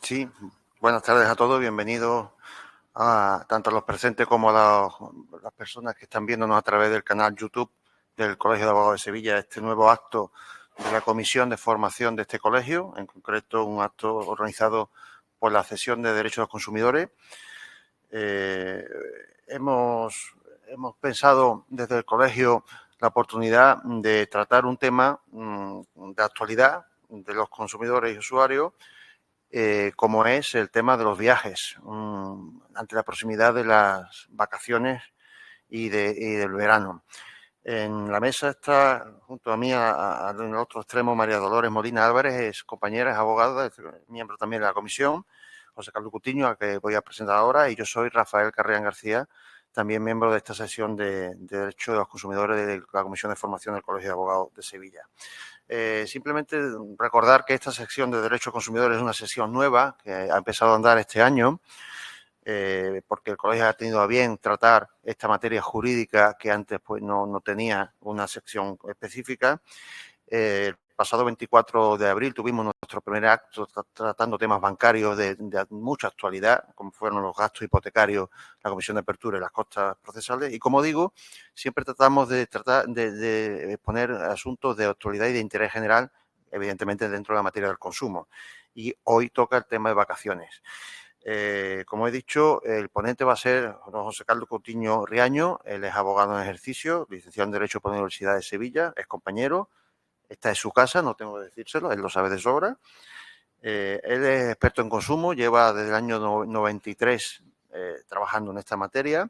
Sí, buenas tardes a todos, bienvenidos a tanto a los presentes como a las personas que están viéndonos a través del canal YouTube del Colegio de Abogados de Sevilla, este nuevo acto de la Comisión de Formación de este colegio, en concreto un acto organizado por la Cesión de Derechos de los Consumidores. Hemos pensado desde el colegio la oportunidad de tratar un tema de actualidad de los consumidores y usuarios, como es el tema de los viajes, ante la proximidad de las vacaciones y del verano. En la mesa está junto a mí, en el otro extremo, María Dolores Molina Álvarez, es compañera, es abogada, es miembro también de la comisión, José Carlos Cutiño, al que voy a presentar ahora, y yo soy Rafael Carrián García, también miembro de esta sesión de Derechos de los Consumidores de la Comisión de Formación del Colegio de Abogados de Sevilla. Simplemente recordar que esta sección de Derechos Consumidores es una sesión nueva que ha empezado a andar este año, porque el colegio ha tenido a bien tratar esta materia jurídica que antes pues no tenía una sección específica. El pasado 24 de abril tuvimos nuestro primer acto tratando temas bancarios de mucha actualidad, como fueron los gastos hipotecarios, la comisión de apertura y las costas procesales. Y como digo, siempre tratamos de exponer asuntos de actualidad y de interés general, evidentemente dentro de la materia del consumo. Y hoy toca el tema de vacaciones. Como he dicho, el ponente va a ser don José Carlos Coutinho Riaño. Él es abogado en ejercicio, licenciado en Derecho por la Universidad de Sevilla, es compañero. Esta es su casa, no tengo que decírselo, él lo sabe de sobra. Él es experto en consumo, lleva desde el año 93 trabajando en esta materia.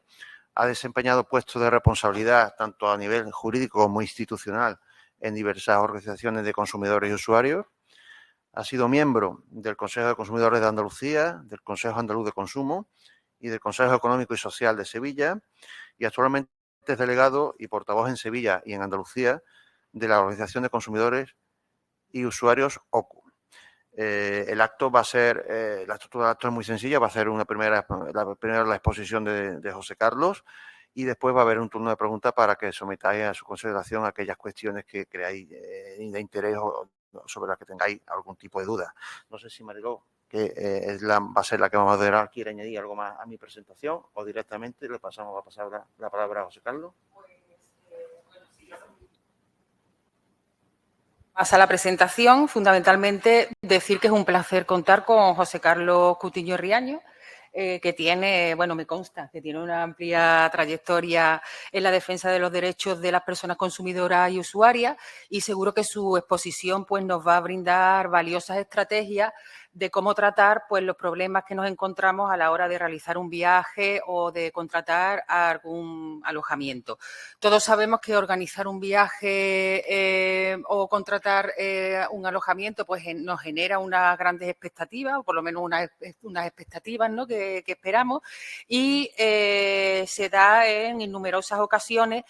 Ha desempeñado puestos de responsabilidad tanto a nivel jurídico como institucional en diversas organizaciones de consumidores y usuarios. Ha sido miembro del Consejo de Consumidores de Andalucía, del Consejo Andaluz de Consumo y del Consejo Económico y Social de Sevilla, y actualmente es delegado y portavoz en Sevilla y en Andalucía de la Organización de Consumidores y Usuarios OCU. El acto va a ser, la estructura del acto es muy sencilla, va a ser primera la exposición de José Carlos, y después va a haber un turno de preguntas para que sometáis a su consideración aquellas cuestiones que creáis de interés o sobre las que tengáis algún tipo de duda. No sé si Mariló, que va a ser la que vamos a moderar, quiere añadir algo más a mi presentación, o directamente va a pasar la palabra a José Carlos. Pasa la presentación, fundamentalmente decir que es un placer contar con José Carlos Coutinho Riaño, que tiene, bueno, me consta, que tiene una amplia trayectoria en la defensa de los derechos de las personas consumidoras y usuarias, y seguro que su exposición pues, nos va a brindar valiosas estrategias de cómo tratar pues, los problemas que nos encontramos a la hora de realizar un viaje o de contratar algún alojamiento. Todos sabemos que organizar un viaje o contratar un alojamiento pues nos genera unas grandes expectativas, o por lo menos unas expectativas, ¿no? que esperamos, y se da en numerosas ocasiones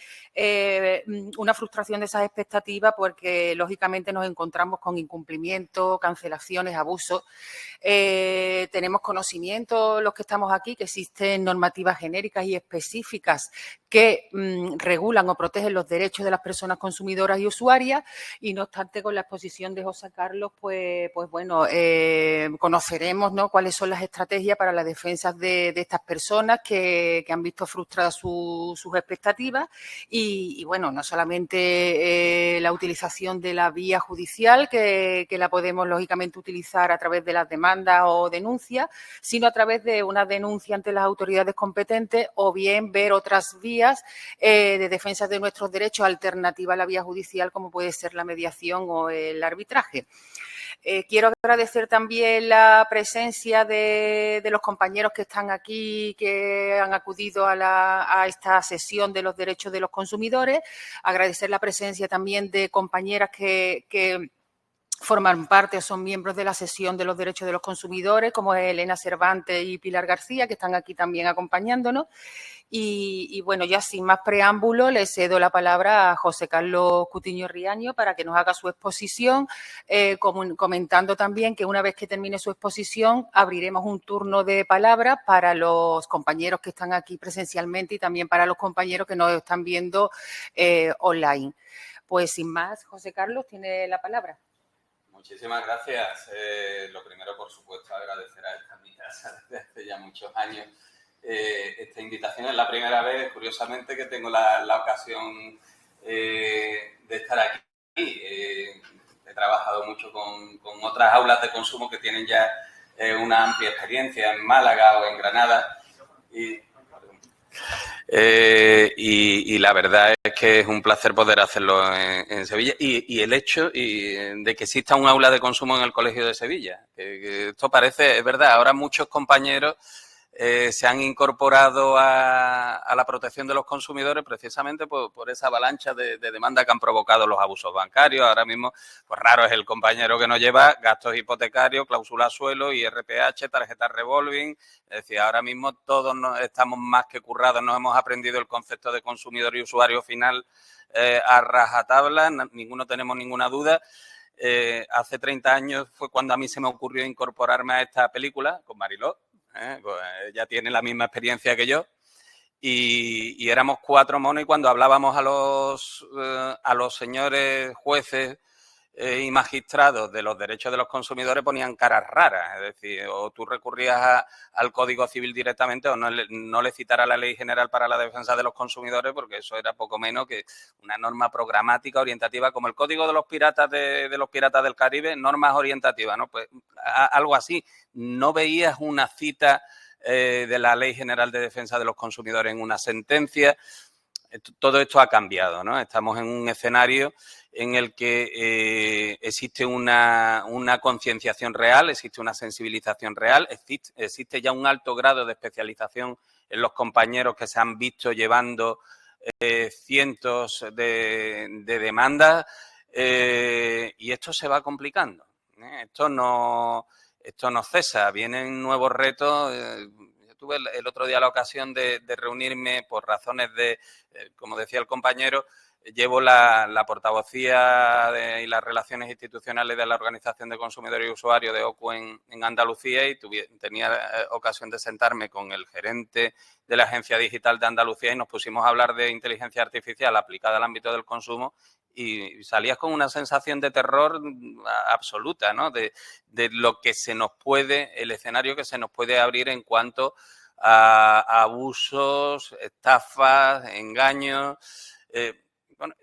una frustración de esas expectativas porque lógicamente nos encontramos con incumplimientos, cancelaciones, abusos. Tenemos conocimiento, los que estamos aquí, que existen normativas genéricas y específicas que regulan o protegen los derechos de las personas consumidoras y usuarias, y no obstante con la exposición de José Carlos, pues bueno, conoceremos, ¿no?, cuáles son las estrategias para la defensa de estas personas que han visto frustradas sus expectativas y bueno, no solamente la utilización de la vía judicial, que la podemos lógicamente utilizar a través de las demandas o denuncias, sino a través de una denuncia ante las autoridades competentes o bien ver otras vías de defensa de nuestros derechos alternativa a la vía judicial, como puede ser la mediación o el arbitraje. Quiero agradecer también la presencia de los compañeros que están aquí, que han acudido a esta sesión de los derechos de los consumidores. Agradecer la presencia también de compañeras que forman parte o son miembros de la sesión de los derechos de los consumidores, como Elena Cervantes y Pilar García, que están aquí también acompañándonos. Y bueno, ya sin más preámbulo, le cedo la palabra a José Carlos Coutinho Riaño para que nos haga su exposición, comentando también que una vez que termine su exposición abriremos un turno de palabra para los compañeros que están aquí presencialmente y también para los compañeros que nos están viendo online. Pues sin más, José Carlos, tiene la palabra. Muchísimas gracias. Lo primero, por supuesto, agradecer a esta mi casa desde hace ya muchos años. Esta invitación es la primera vez, curiosamente, que tengo la ocasión de estar aquí. He trabajado mucho con otras aulas de consumo que tienen ya una amplia experiencia en Málaga o en Granada. Y la verdad es que es un placer poder hacerlo en Sevilla y el hecho de que exista un aula de consumo en el Colegio de Sevilla. Que esto parece, es verdad, ahora muchos compañeros se han incorporado a la protección de los consumidores precisamente por esa avalancha de demanda que han provocado los abusos bancarios. Ahora mismo, pues raro es el compañero que no lleva gastos hipotecarios, cláusula suelo, IRPH, tarjetas revolving. Es decir, ahora mismo todos estamos más que currados, nos hemos aprendido el concepto de consumidor y usuario final a rajatabla, ninguno tenemos ninguna duda. Hace 30 años fue cuando a mí se me ocurrió incorporarme a esta película con Mariló. Pues ella tiene la misma experiencia que yo y éramos 4 monos y cuando hablábamos a los señores jueces y magistrados de los derechos de los consumidores ponían caras raras, es decir, o tú recurrías al Código Civil directamente o no le citara la Ley General para la Defensa de los Consumidores porque eso era poco menos que una norma programática orientativa como el Código de los Piratas de los Piratas del Caribe, normas orientativas, ¿no? Pues algo así. No veías una cita de la Ley General de Defensa de los Consumidores en una sentencia. Todo esto ha cambiado, ¿no? Estamos en un escenario en el que existe una concienciación real, existe una sensibilización real, existe ya un alto grado de especialización en los compañeros que se han visto llevando cientos de demandas y esto se va complicando. Esto no cesa, vienen nuevos retos. Tuve el otro día la ocasión de reunirme por razones de, como decía el compañero, llevo la portavocía y las relaciones institucionales de la Organización de Consumidores y Usuarios de OCU en Andalucía y tenía ocasión de sentarme con el gerente de la Agencia Digital de Andalucía y nos pusimos a hablar de inteligencia artificial aplicada al ámbito del consumo y salías con una sensación de terror absoluta, ¿no? De lo que se nos puede, el escenario que se nos puede abrir en cuanto a abusos, estafas, engaños. Bueno,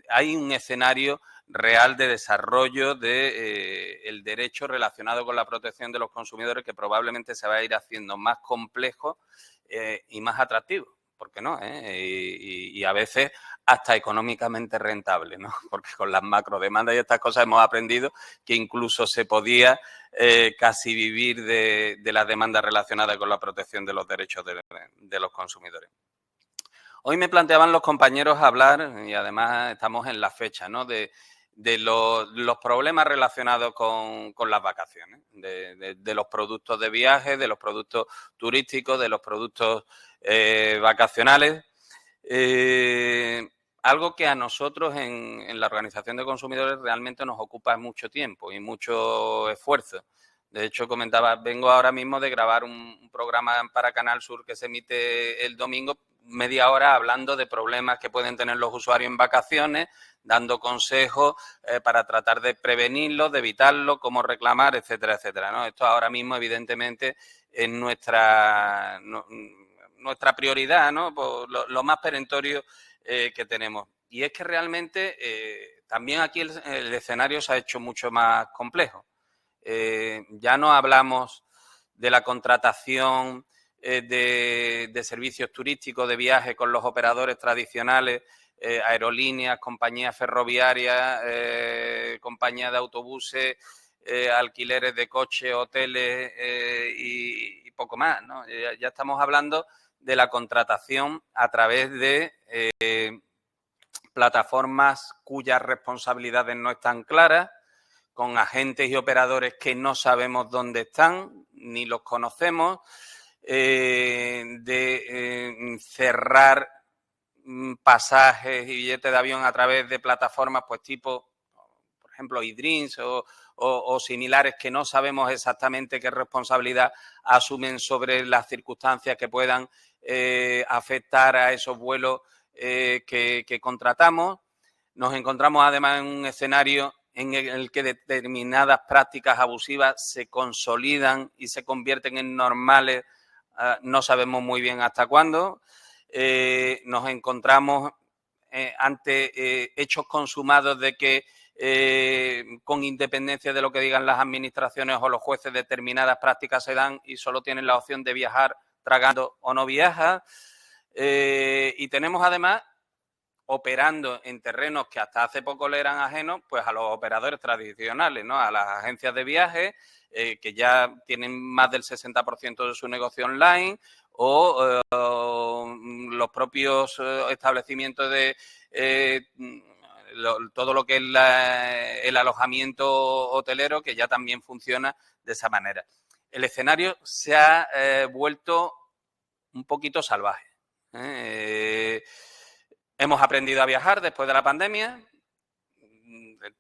hay un escenario real de desarrollo del derecho relacionado con la protección de los consumidores que probablemente se va a ir haciendo más complejo y más atractivo. ¿Por qué no? Y a veces hasta económicamente rentable, ¿no? Porque con las macrodemandas y estas cosas hemos aprendido que incluso se podía casi vivir de las demandas relacionadas con la protección de los derechos de los consumidores. Hoy me planteaban los compañeros hablar, y además estamos en la fecha, ¿no? De los problemas relacionados con las vacaciones, de los productos de viaje, de los productos turísticos, de los productos vacacionales. Algo que a nosotros en la Organización de Consumidores realmente nos ocupa mucho tiempo y mucho esfuerzo. De hecho, comentaba, vengo ahora mismo de grabar un programa para Canal Sur que se emite el domingo, media hora hablando de problemas que pueden tener los usuarios en vacaciones, dando consejos para tratar de prevenirlos, de evitarlos, cómo reclamar, etcétera, etcétera, ¿no? Esto ahora mismo, evidentemente, es nuestra prioridad, ¿no? Por lo más perentorio que tenemos. Y es que realmente también aquí el escenario se ha hecho mucho más complejo. Ya no hablamos de la contratación de servicios turísticos, de viajes con los operadores tradicionales, aerolíneas, compañías ferroviarias, compañías de autobuses, alquileres de coches, hoteles y poco más, ¿no? Ya estamos hablando de la contratación a través de plataformas cuyas responsabilidades no están claras, con agentes y operadores que no sabemos dónde están, ni los conocemos, cerrar pasajes y billetes de avión a través de plataformas pues tipo, por ejemplo, eDreams o similares que no sabemos exactamente qué responsabilidad asumen sobre las circunstancias que puedan afectar a esos vuelos que contratamos. Nos encontramos además en un escenario en el que determinadas prácticas abusivas se consolidan y se convierten en normales, no sabemos muy bien hasta cuándo. Nos encontramos ante hechos consumados de que, con independencia de lo que digan las administraciones o los jueces, determinadas prácticas se dan y solo tienen la opción de viajar tragando o no viaja. Y tenemos además operando en terrenos que hasta hace poco le eran ajenos, pues a los operadores tradicionales, ¿no? A las agencias de viajes, que ya tienen más del 60% de su negocio online, o los propios establecimientos de todo lo que es el alojamiento hotelero, que ya también funciona de esa manera. El escenario se ha vuelto un poquito salvaje. Hemos aprendido a viajar después de la pandemia.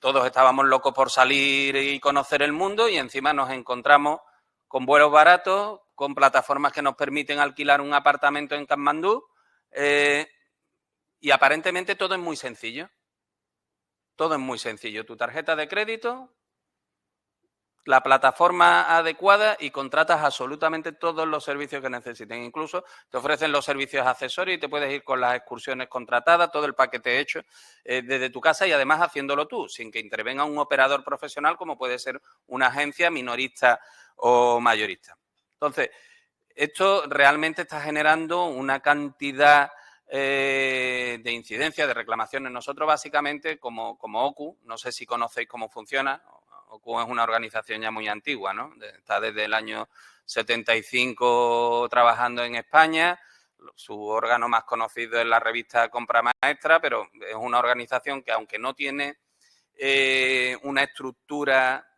Todos estábamos locos por salir y conocer el mundo y encima nos encontramos con vuelos baratos, con plataformas que nos permiten alquilar un apartamento en Katmandú, y aparentemente todo es muy sencillo. Todo es muy sencillo. Tu tarjeta de crédito, la plataforma adecuada y contratas absolutamente todos los servicios que necesiten. Incluso te ofrecen los servicios accesorios y te puedes ir con las excursiones contratadas, todo el paquete hecho desde tu casa y además haciéndolo tú, sin que intervenga un operador profesional como puede ser una agencia minorista o mayorista. Entonces, esto realmente está generando una cantidad de incidencias, de reclamaciones. Nosotros básicamente como OCU, no sé si conocéis cómo funciona. OCU es una organización ya muy antigua, ¿no? Está desde el año 75 trabajando en España. Su órgano más conocido es la revista Compra Maestra, pero es una organización que, aunque no tiene una estructura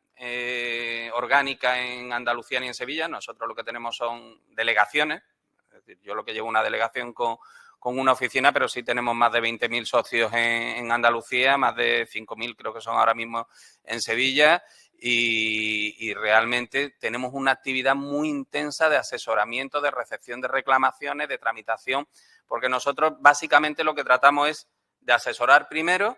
orgánica en Andalucía ni en Sevilla, nosotros lo que tenemos son delegaciones. Es decir, yo lo que llevo una delegación con una oficina, pero sí tenemos más de 20.000 socios en Andalucía, más de 5.000 creo que son ahora mismo en Sevilla y realmente tenemos una actividad muy intensa de asesoramiento, de recepción de reclamaciones, de tramitación, porque nosotros básicamente lo que tratamos es de asesorar primero,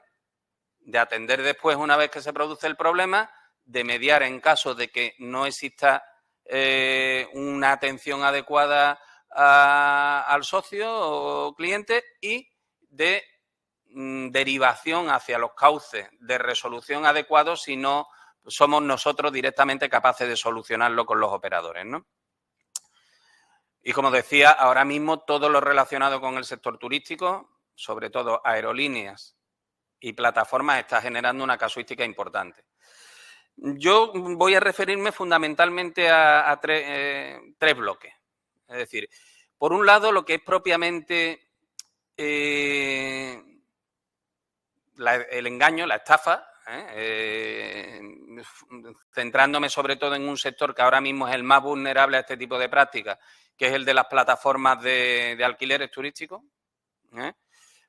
de atender después una vez que se produce el problema, de mediar en caso de que no exista una atención adecuada al socio o cliente y de derivación hacia los cauces de resolución adecuados si no somos nosotros directamente capaces de solucionarlo con los operadores, ¿no? Y como decía, ahora mismo todo lo relacionado con el sector turístico, sobre todo aerolíneas y plataformas, está generando una casuística importante. Yo voy a referirme fundamentalmente a tres bloques. Es decir, por un lado, lo que es propiamente el engaño, la estafa, centrándome sobre todo en un sector que ahora mismo es el más vulnerable a este tipo de prácticas, que es el de las plataformas de alquileres turísticos.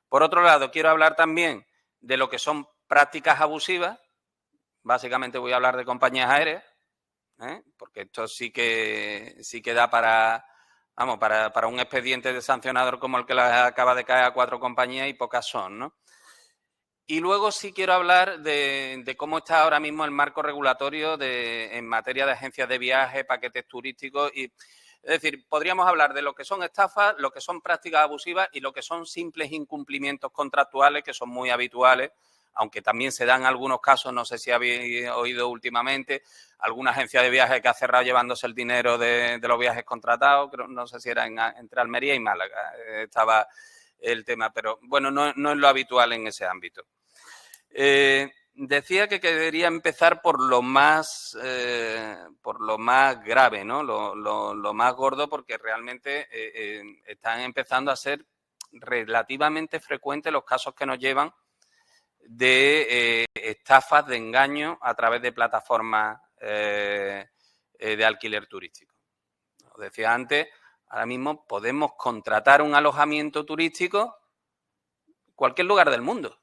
Por otro lado, quiero hablar también de lo que son prácticas abusivas. Básicamente voy a hablar de compañías aéreas, porque esto sí que da para un expediente de sancionador como el que le acaba de caer a 4 compañías y pocas son, ¿no? Y luego sí quiero hablar de cómo está ahora mismo el marco regulatorio en materia de agencias de viaje, paquetes turísticos. Es decir, podríamos hablar de lo que son estafas, lo que son prácticas abusivas y lo que son simples incumplimientos contractuales, que son muy habituales, aunque también se dan algunos casos, no sé si habéis oído últimamente, alguna agencia de viajes que ha cerrado llevándose el dinero de los viajes contratados, no sé si era entre Almería y Málaga, estaba el tema, pero bueno, no es lo habitual en ese ámbito. Decía que quería empezar por lo más grave, ¿no? Lo más gordo, porque realmente están empezando a ser relativamente frecuentes los casos que nos llevan de estafas, de engaño a través de plataformas de alquiler turístico. Os decía antes, ahora mismo podemos contratar un alojamiento turístico en cualquier lugar del mundo,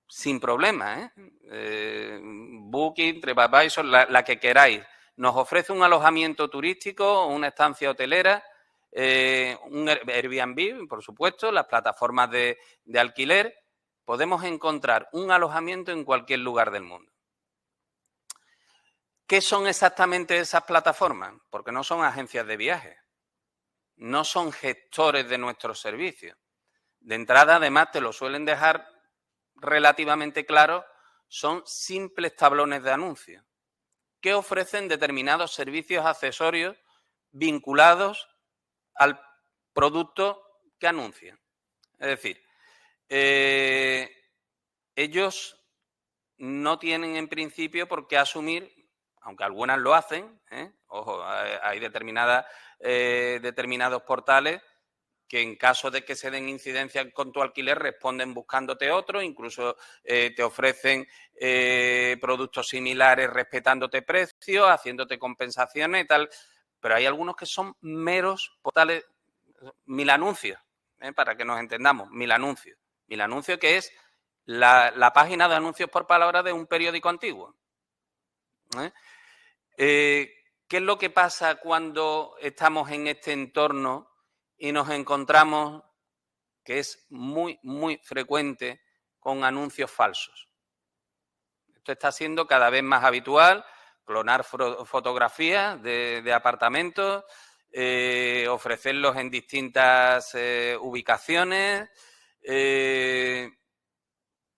sin problema, Booking, TripAdvisor, la que queráis. Nos ofrece un alojamiento turístico, una estancia hotelera, un Airbnb, por supuesto, las plataformas de alquiler. Podemos encontrar un alojamiento en cualquier lugar del mundo. ¿Qué son exactamente esas plataformas? Porque no son agencias de viajes, no son gestores de nuestros servicios. De entrada, además, te lo suelen dejar relativamente claro, son simples tablones de anuncios que ofrecen determinados servicios accesorios vinculados al producto que anuncian. Es decir, ellos no tienen en principio por qué asumir, aunque algunas lo hacen, ojo, hay determinados portales que en caso de que se den incidencias con tu alquiler responden buscándote otro, incluso te ofrecen productos similares respetándote precios, haciéndote compensaciones y tal, pero hay algunos que son meros portales, mil anuncios, para que nos entendamos, mil anuncios que es la página de anuncios por palabra de un periódico antiguo. ¿Qué es lo que pasa cuando estamos en este entorno y nos encontramos, que es muy, muy frecuente, con anuncios falsos? Esto está siendo cada vez más habitual, clonar fotografías de apartamentos, ofrecerlos en distintas ubicaciones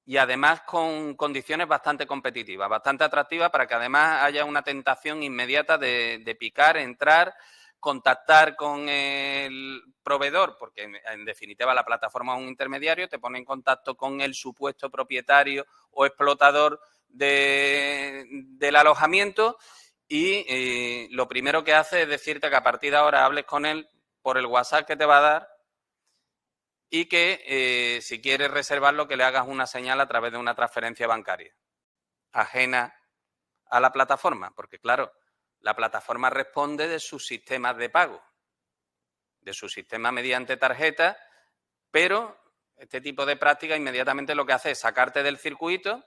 y además con condiciones bastante competitivas, bastante atractivas para que además haya una tentación inmediata de picar, entrar, contactar con el proveedor, porque en definitiva la plataforma es un intermediario, te pone en contacto con el supuesto propietario o explotador del alojamiento y lo primero que hace es decirte que a partir de ahora hables con él por el WhatsApp que te va a dar y que si quieres reservarlo que le hagas una señal a través de una transferencia bancaria ajena a la plataforma, porque claro, la plataforma responde de sus sistemas de pago, de su sistema mediante tarjeta, pero este tipo de práctica inmediatamente lo que hace es sacarte del circuito.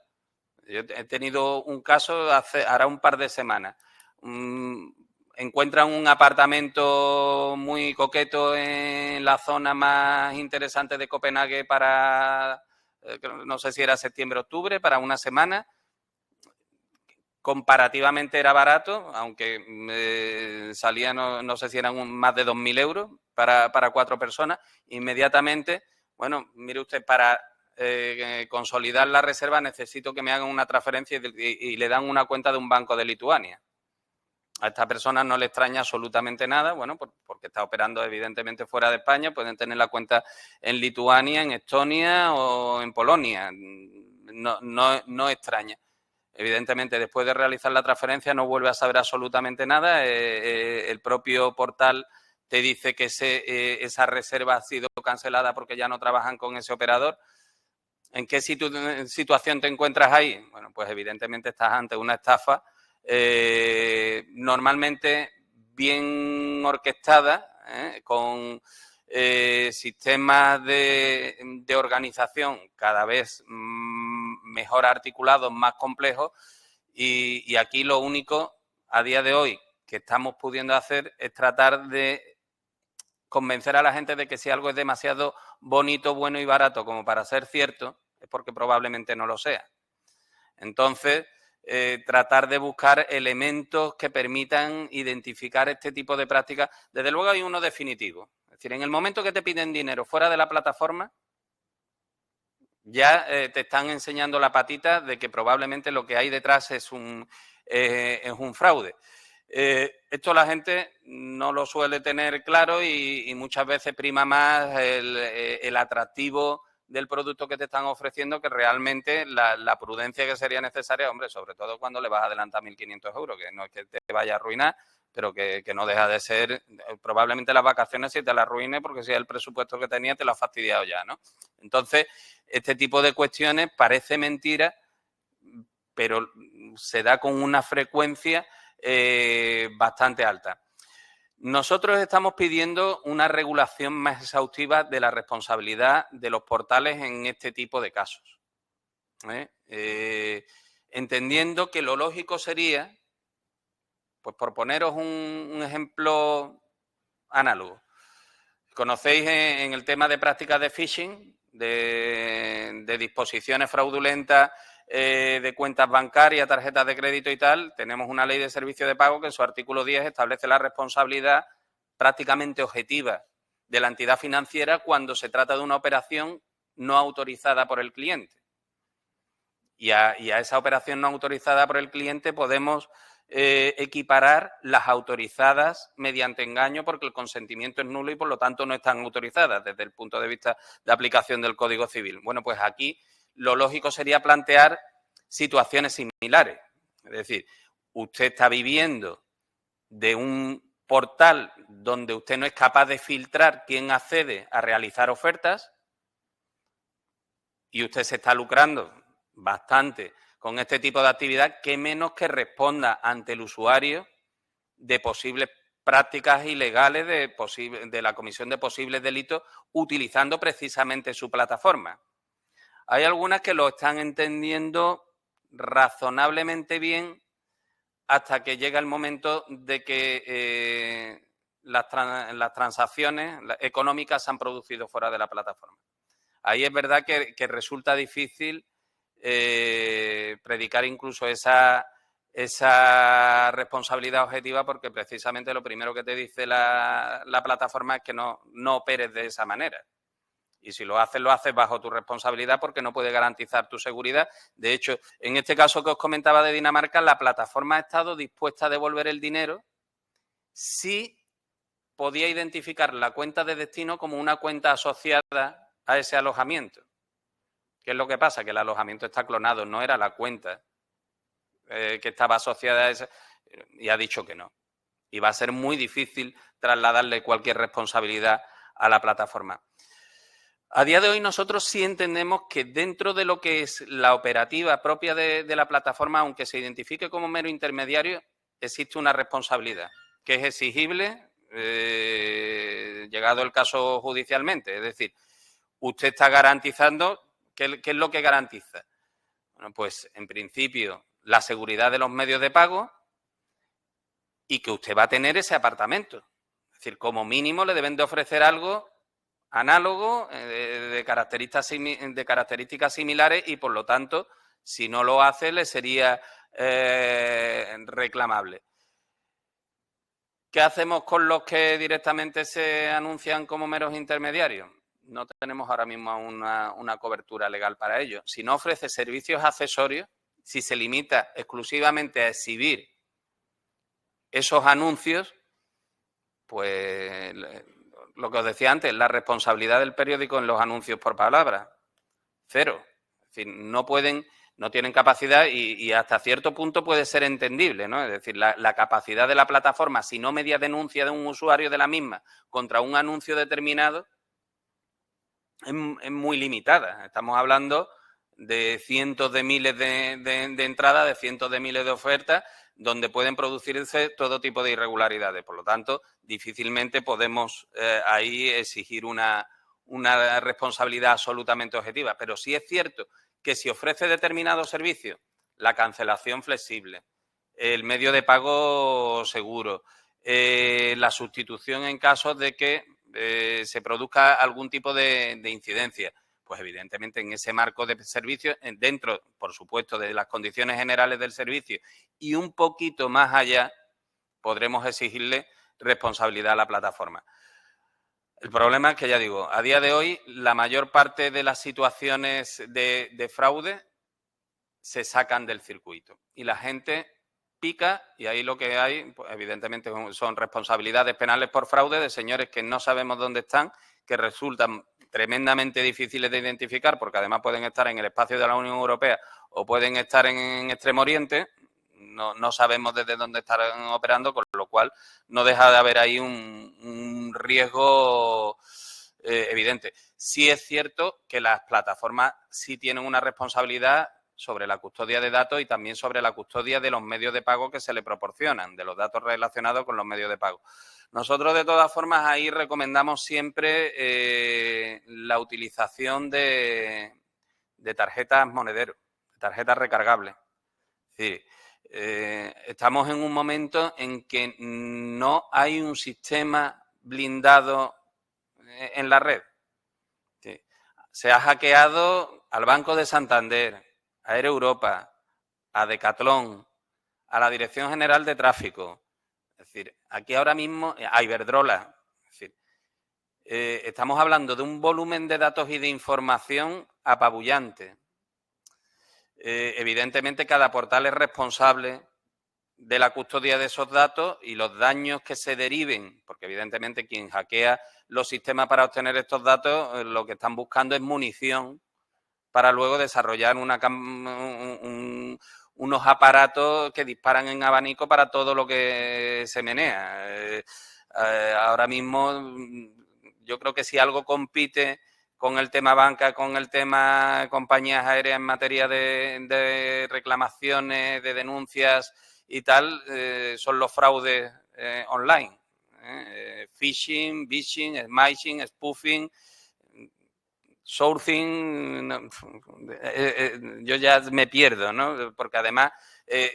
Yo he tenido un caso hará un par de semanas. Encuentran un apartamento muy coqueto en la zona más interesante de Copenhague para, no sé si era septiembre o octubre, para una semana. Comparativamente era barato, aunque salía, no sé si eran más de 2.000 euros para 4 personas. Inmediatamente, bueno, mire usted, para consolidar la reserva necesito que me hagan una transferencia y le dan una cuenta de un banco de Lituania. A esta persona no le extraña absolutamente nada, bueno, porque está operando evidentemente fuera de España, pueden tener la cuenta en Lituania, en Estonia o en Polonia, no extraña. Evidentemente, después de realizar la transferencia no vuelve a saber absolutamente nada, el propio portal te dice que esa reserva ha sido cancelada porque ya no trabajan con ese operador. ¿En qué situación te encuentras ahí? Bueno, pues evidentemente estás ante una estafa normalmente bien orquestada, con sistemas de organización cada vez mejor articulados, más complejos, y aquí lo único a día de hoy que estamos pudiendo hacer es tratar de convencer a la gente de que si algo es demasiado bonito, bueno y barato como para ser cierto, es porque probablemente no lo sea. Entonces, tratar de buscar elementos que permitan identificar este tipo de prácticas. Desde luego hay uno definitivo. Es decir, en el momento que te piden dinero fuera de la plataforma, ya te están enseñando la patita de que probablemente lo que hay detrás es un fraude. Esto la gente no lo suele tener claro y muchas veces prima más el atractivo del producto que te están ofreciendo que realmente la prudencia que sería necesaria, hombre, sobre todo cuando le vas a adelantar 1.500 euros, que no es que te vaya a arruinar, pero que no deja de ser, probablemente las vacaciones si te las arruine porque si es el presupuesto que tenía te lo has fastidiado ya, ¿no? Entonces, este tipo de cuestiones parece mentira, pero se da con una frecuencia bastante alta. Nosotros estamos pidiendo una regulación más exhaustiva de la responsabilidad de los portales en este tipo de casos. Entendiendo que lo lógico sería, pues por poneros un ejemplo análogo, conocéis en el tema de prácticas de phishing, de disposiciones fraudulentas de cuentas bancarias, tarjetas de crédito y tal, tenemos una ley de servicio de pago que en su artículo 10 establece la responsabilidad prácticamente objetiva de la entidad financiera cuando se trata de una operación no autorizada por el cliente. Y a esa operación no autorizada por el cliente podemos equiparar las autorizadas mediante engaño porque el consentimiento es nulo y por lo tanto no están autorizadas desde el punto de vista de aplicación del Código Civil. Bueno, pues aquí lo lógico sería plantear situaciones similares. Es decir, usted está viviendo de un portal donde usted no es capaz de filtrar quién accede a realizar ofertas y usted se está lucrando bastante con este tipo de actividad, qué menos que responda ante el usuario de posibles prácticas ilegales de la comisión de posibles delitos utilizando precisamente su plataforma. Hay algunas que lo están entendiendo razonablemente bien hasta que llega el momento de que las transacciones económicas se han producido fuera de la plataforma. Ahí es verdad que resulta difícil predicar incluso esa responsabilidad objetiva porque precisamente lo primero que te dice la plataforma es que no operes de esa manera. Y si lo haces bajo tu responsabilidad porque no puede garantizar tu seguridad. De hecho, en este caso que os comentaba de Dinamarca, la plataforma ha estado dispuesta a devolver el dinero si podía identificar la cuenta de destino como una cuenta asociada a ese alojamiento. ¿Qué es lo que pasa? Que el alojamiento está clonado, no era la cuenta que estaba asociada a ese, y ha dicho que no. Y va a ser muy difícil trasladarle cualquier responsabilidad a la plataforma. A día de hoy nosotros sí entendemos que dentro de lo que es la operativa propia de la plataforma, aunque se identifique como mero intermediario, existe una responsabilidad que es exigible llegado el caso judicialmente. Es decir, usted está garantizando, ¿qué es lo que garantiza? Bueno, pues en principio la seguridad de los medios de pago y que usted va a tener ese apartamento. Es decir, como mínimo le deben de ofrecer algo análogo, de características similares y, por lo tanto, si no lo hace, le sería reclamable. ¿Qué hacemos con los que directamente se anuncian como meros intermediarios? No tenemos ahora mismo una cobertura legal para ello. Si no ofrece servicios accesorios, si se limita exclusivamente a exhibir esos anuncios, pues lo que os decía antes, la responsabilidad del periódico en los anuncios por palabra, cero. Es decir, no tienen capacidad y hasta cierto punto puede ser entendible, ¿no? Es decir, la capacidad de la plataforma, si no media denuncia de un usuario de la misma contra un anuncio determinado, es muy limitada. Estamos hablando de cientos de miles de entradas, de cientos de miles de ofertas, donde pueden producirse todo tipo de irregularidades. Por lo tanto, difícilmente podemos ahí exigir una responsabilidad absolutamente objetiva. Pero sí es cierto que si ofrece determinados servicios, la cancelación flexible, el medio de pago seguro, la sustitución en caso de que se produzca algún tipo de incidencia, pues evidentemente en ese marco de servicios, dentro, por supuesto, de las condiciones generales del servicio y un poquito más allá, podremos exigirle responsabilidad a la plataforma. El problema es que, ya digo, a día de hoy la mayor parte de las situaciones de fraude se sacan del circuito y la gente pica y ahí lo que hay, pues, evidentemente, son responsabilidades penales por fraude de señores que no sabemos dónde están, que resultan tremendamente difíciles de identificar porque además pueden estar en el espacio de la Unión Europea o pueden estar en Extremo Oriente. No sabemos desde dónde estarán operando, con lo cual no deja de haber ahí un riesgo evidente. Sí es cierto que las plataformas sí tienen una responsabilidad sobre la custodia de datos y también sobre la custodia de los medios de pago que se le proporcionan, de los datos relacionados con los medios de pago. Nosotros, de todas formas, ahí recomendamos siempre la utilización de tarjetas monedero, de tarjetas recargables. Es decir, estamos en un momento en que no hay un sistema blindado en la red. Sí. Se ha hackeado al Banco de Santander, a Air Europa, a Decathlon, a la Dirección General de Tráfico. Es decir, aquí ahora mismo, a Iberdrola. Es decir, estamos hablando de un volumen de datos y de información apabullante. Evidentemente, cada portal es responsable de la custodia de esos datos y los daños que se deriven, porque evidentemente quien hackea los sistemas para obtener estos datos, lo que están buscando es munición para luego desarrollar unos aparatos que disparan en abanico para todo lo que se menea. Ahora mismo yo creo que si algo compite con el tema banca, con el tema compañías aéreas en materia de reclamaciones, de denuncias y tal, son los fraudes online. Phishing, vishing, smishing, spoofing, sourcing, yo ya me pierdo, ¿no? Porque además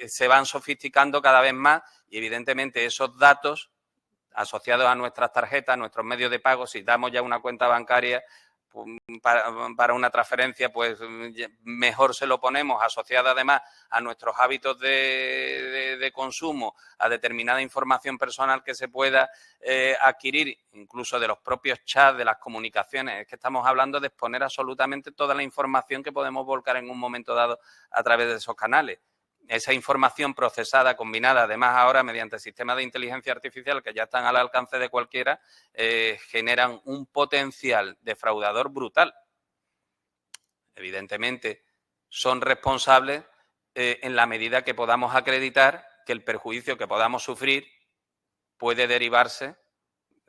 se van sofisticando cada vez más y evidentemente esos datos asociados a nuestras tarjetas, a nuestros medios de pago, si damos ya una cuenta bancaria para una transferencia, pues mejor se lo ponemos, asociado además a nuestros hábitos de consumo, a determinada información personal que se pueda adquirir, incluso de los propios chats, de las comunicaciones. Es que estamos hablando de exponer absolutamente toda la información que podemos volcar en un momento dado a través de esos canales. Esa información procesada, combinada además ahora mediante sistemas de inteligencia artificial que ya están al alcance de cualquiera, generan un potencial defraudador brutal. Evidentemente, son responsables en la medida que podamos acreditar que el perjuicio que podamos sufrir puede derivarse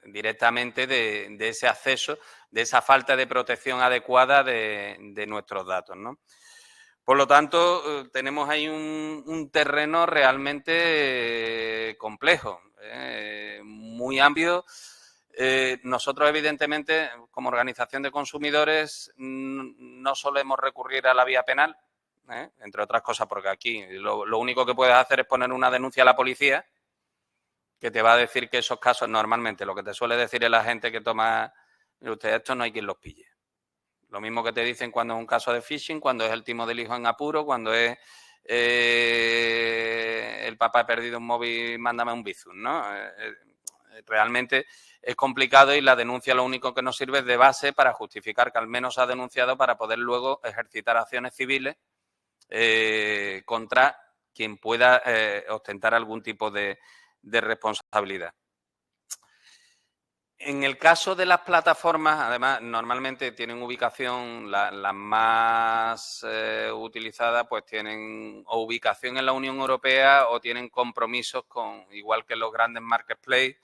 directamente de ese acceso, de esa falta de protección adecuada de nuestros datos, ¿no? Por lo tanto, tenemos ahí un terreno realmente complejo, muy amplio. Nosotros, evidentemente, como organización de consumidores, no solemos recurrir a la vía penal, entre otras cosas, porque aquí lo único que puedes hacer es poner una denuncia a la policía, que te va a decir que esos casos, normalmente, lo que te suele decir es la gente que toma, usted, esto no hay quien los pille. Lo mismo que te dicen cuando es un caso de phishing, cuando es el timo del hijo en apuro, cuando es el papá ha perdido un móvil, mándame un Bizum, ¿no? Realmente es complicado y la denuncia lo único que nos sirve es de base para justificar que al menos ha denunciado para poder luego ejercitar acciones civiles contra quien pueda ostentar algún tipo de responsabilidad. En el caso de las plataformas, además, normalmente tienen ubicación, las más utilizadas, pues tienen o ubicación en la Unión Europea o tienen compromisos con, igual que los grandes marketplaces,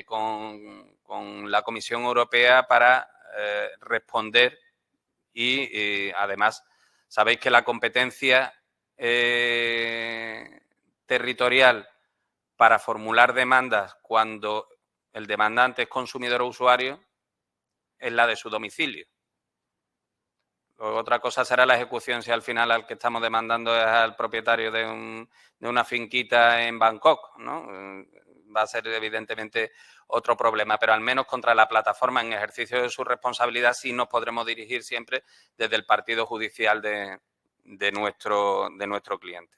con la Comisión Europea para responder y además sabéis que la competencia territorial para formular demandas cuando el demandante es consumidor o usuario es la de su domicilio. Luego, otra cosa será la ejecución si al final al que estamos demandando es al propietario de una finquita en Bangkok, ¿no? Va a ser evidentemente otro problema, pero al menos contra la plataforma en ejercicio de su responsabilidad sí nos podremos dirigir siempre desde el partido judicial de nuestro cliente.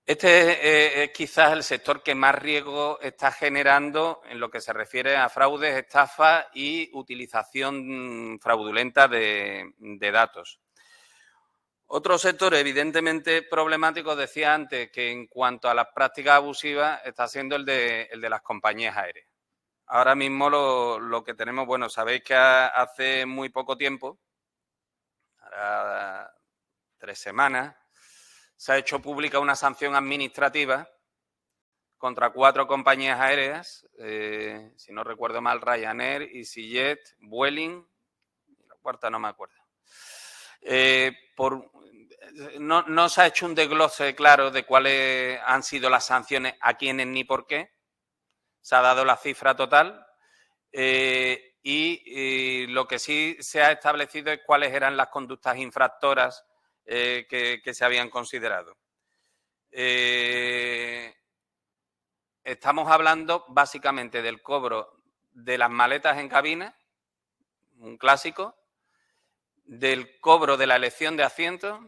Este es quizás el sector que más riesgo está generando en lo que se refiere a fraudes, estafas y utilización fraudulenta de datos. Otro sector evidentemente problemático, decía antes, que en cuanto a las prácticas abusivas está siendo el de las compañías aéreas. Ahora mismo lo que tenemos, bueno, sabéis que hace muy poco tiempo, ahora 3 semanas, se ha hecho pública una sanción administrativa contra 4 compañías aéreas, si no recuerdo mal, Ryanair, EasyJet, Vueling, la cuarta no me acuerdo. No se ha hecho un desglose claro de cuáles han sido las sanciones, a quiénes ni por qué. Se ha dado la cifra total y lo que sí se ha establecido es cuáles eran las conductas infractoras que se habían considerado. Estamos hablando básicamente del cobro de las maletas en cabina, un clásico, del cobro de la elección de asientos,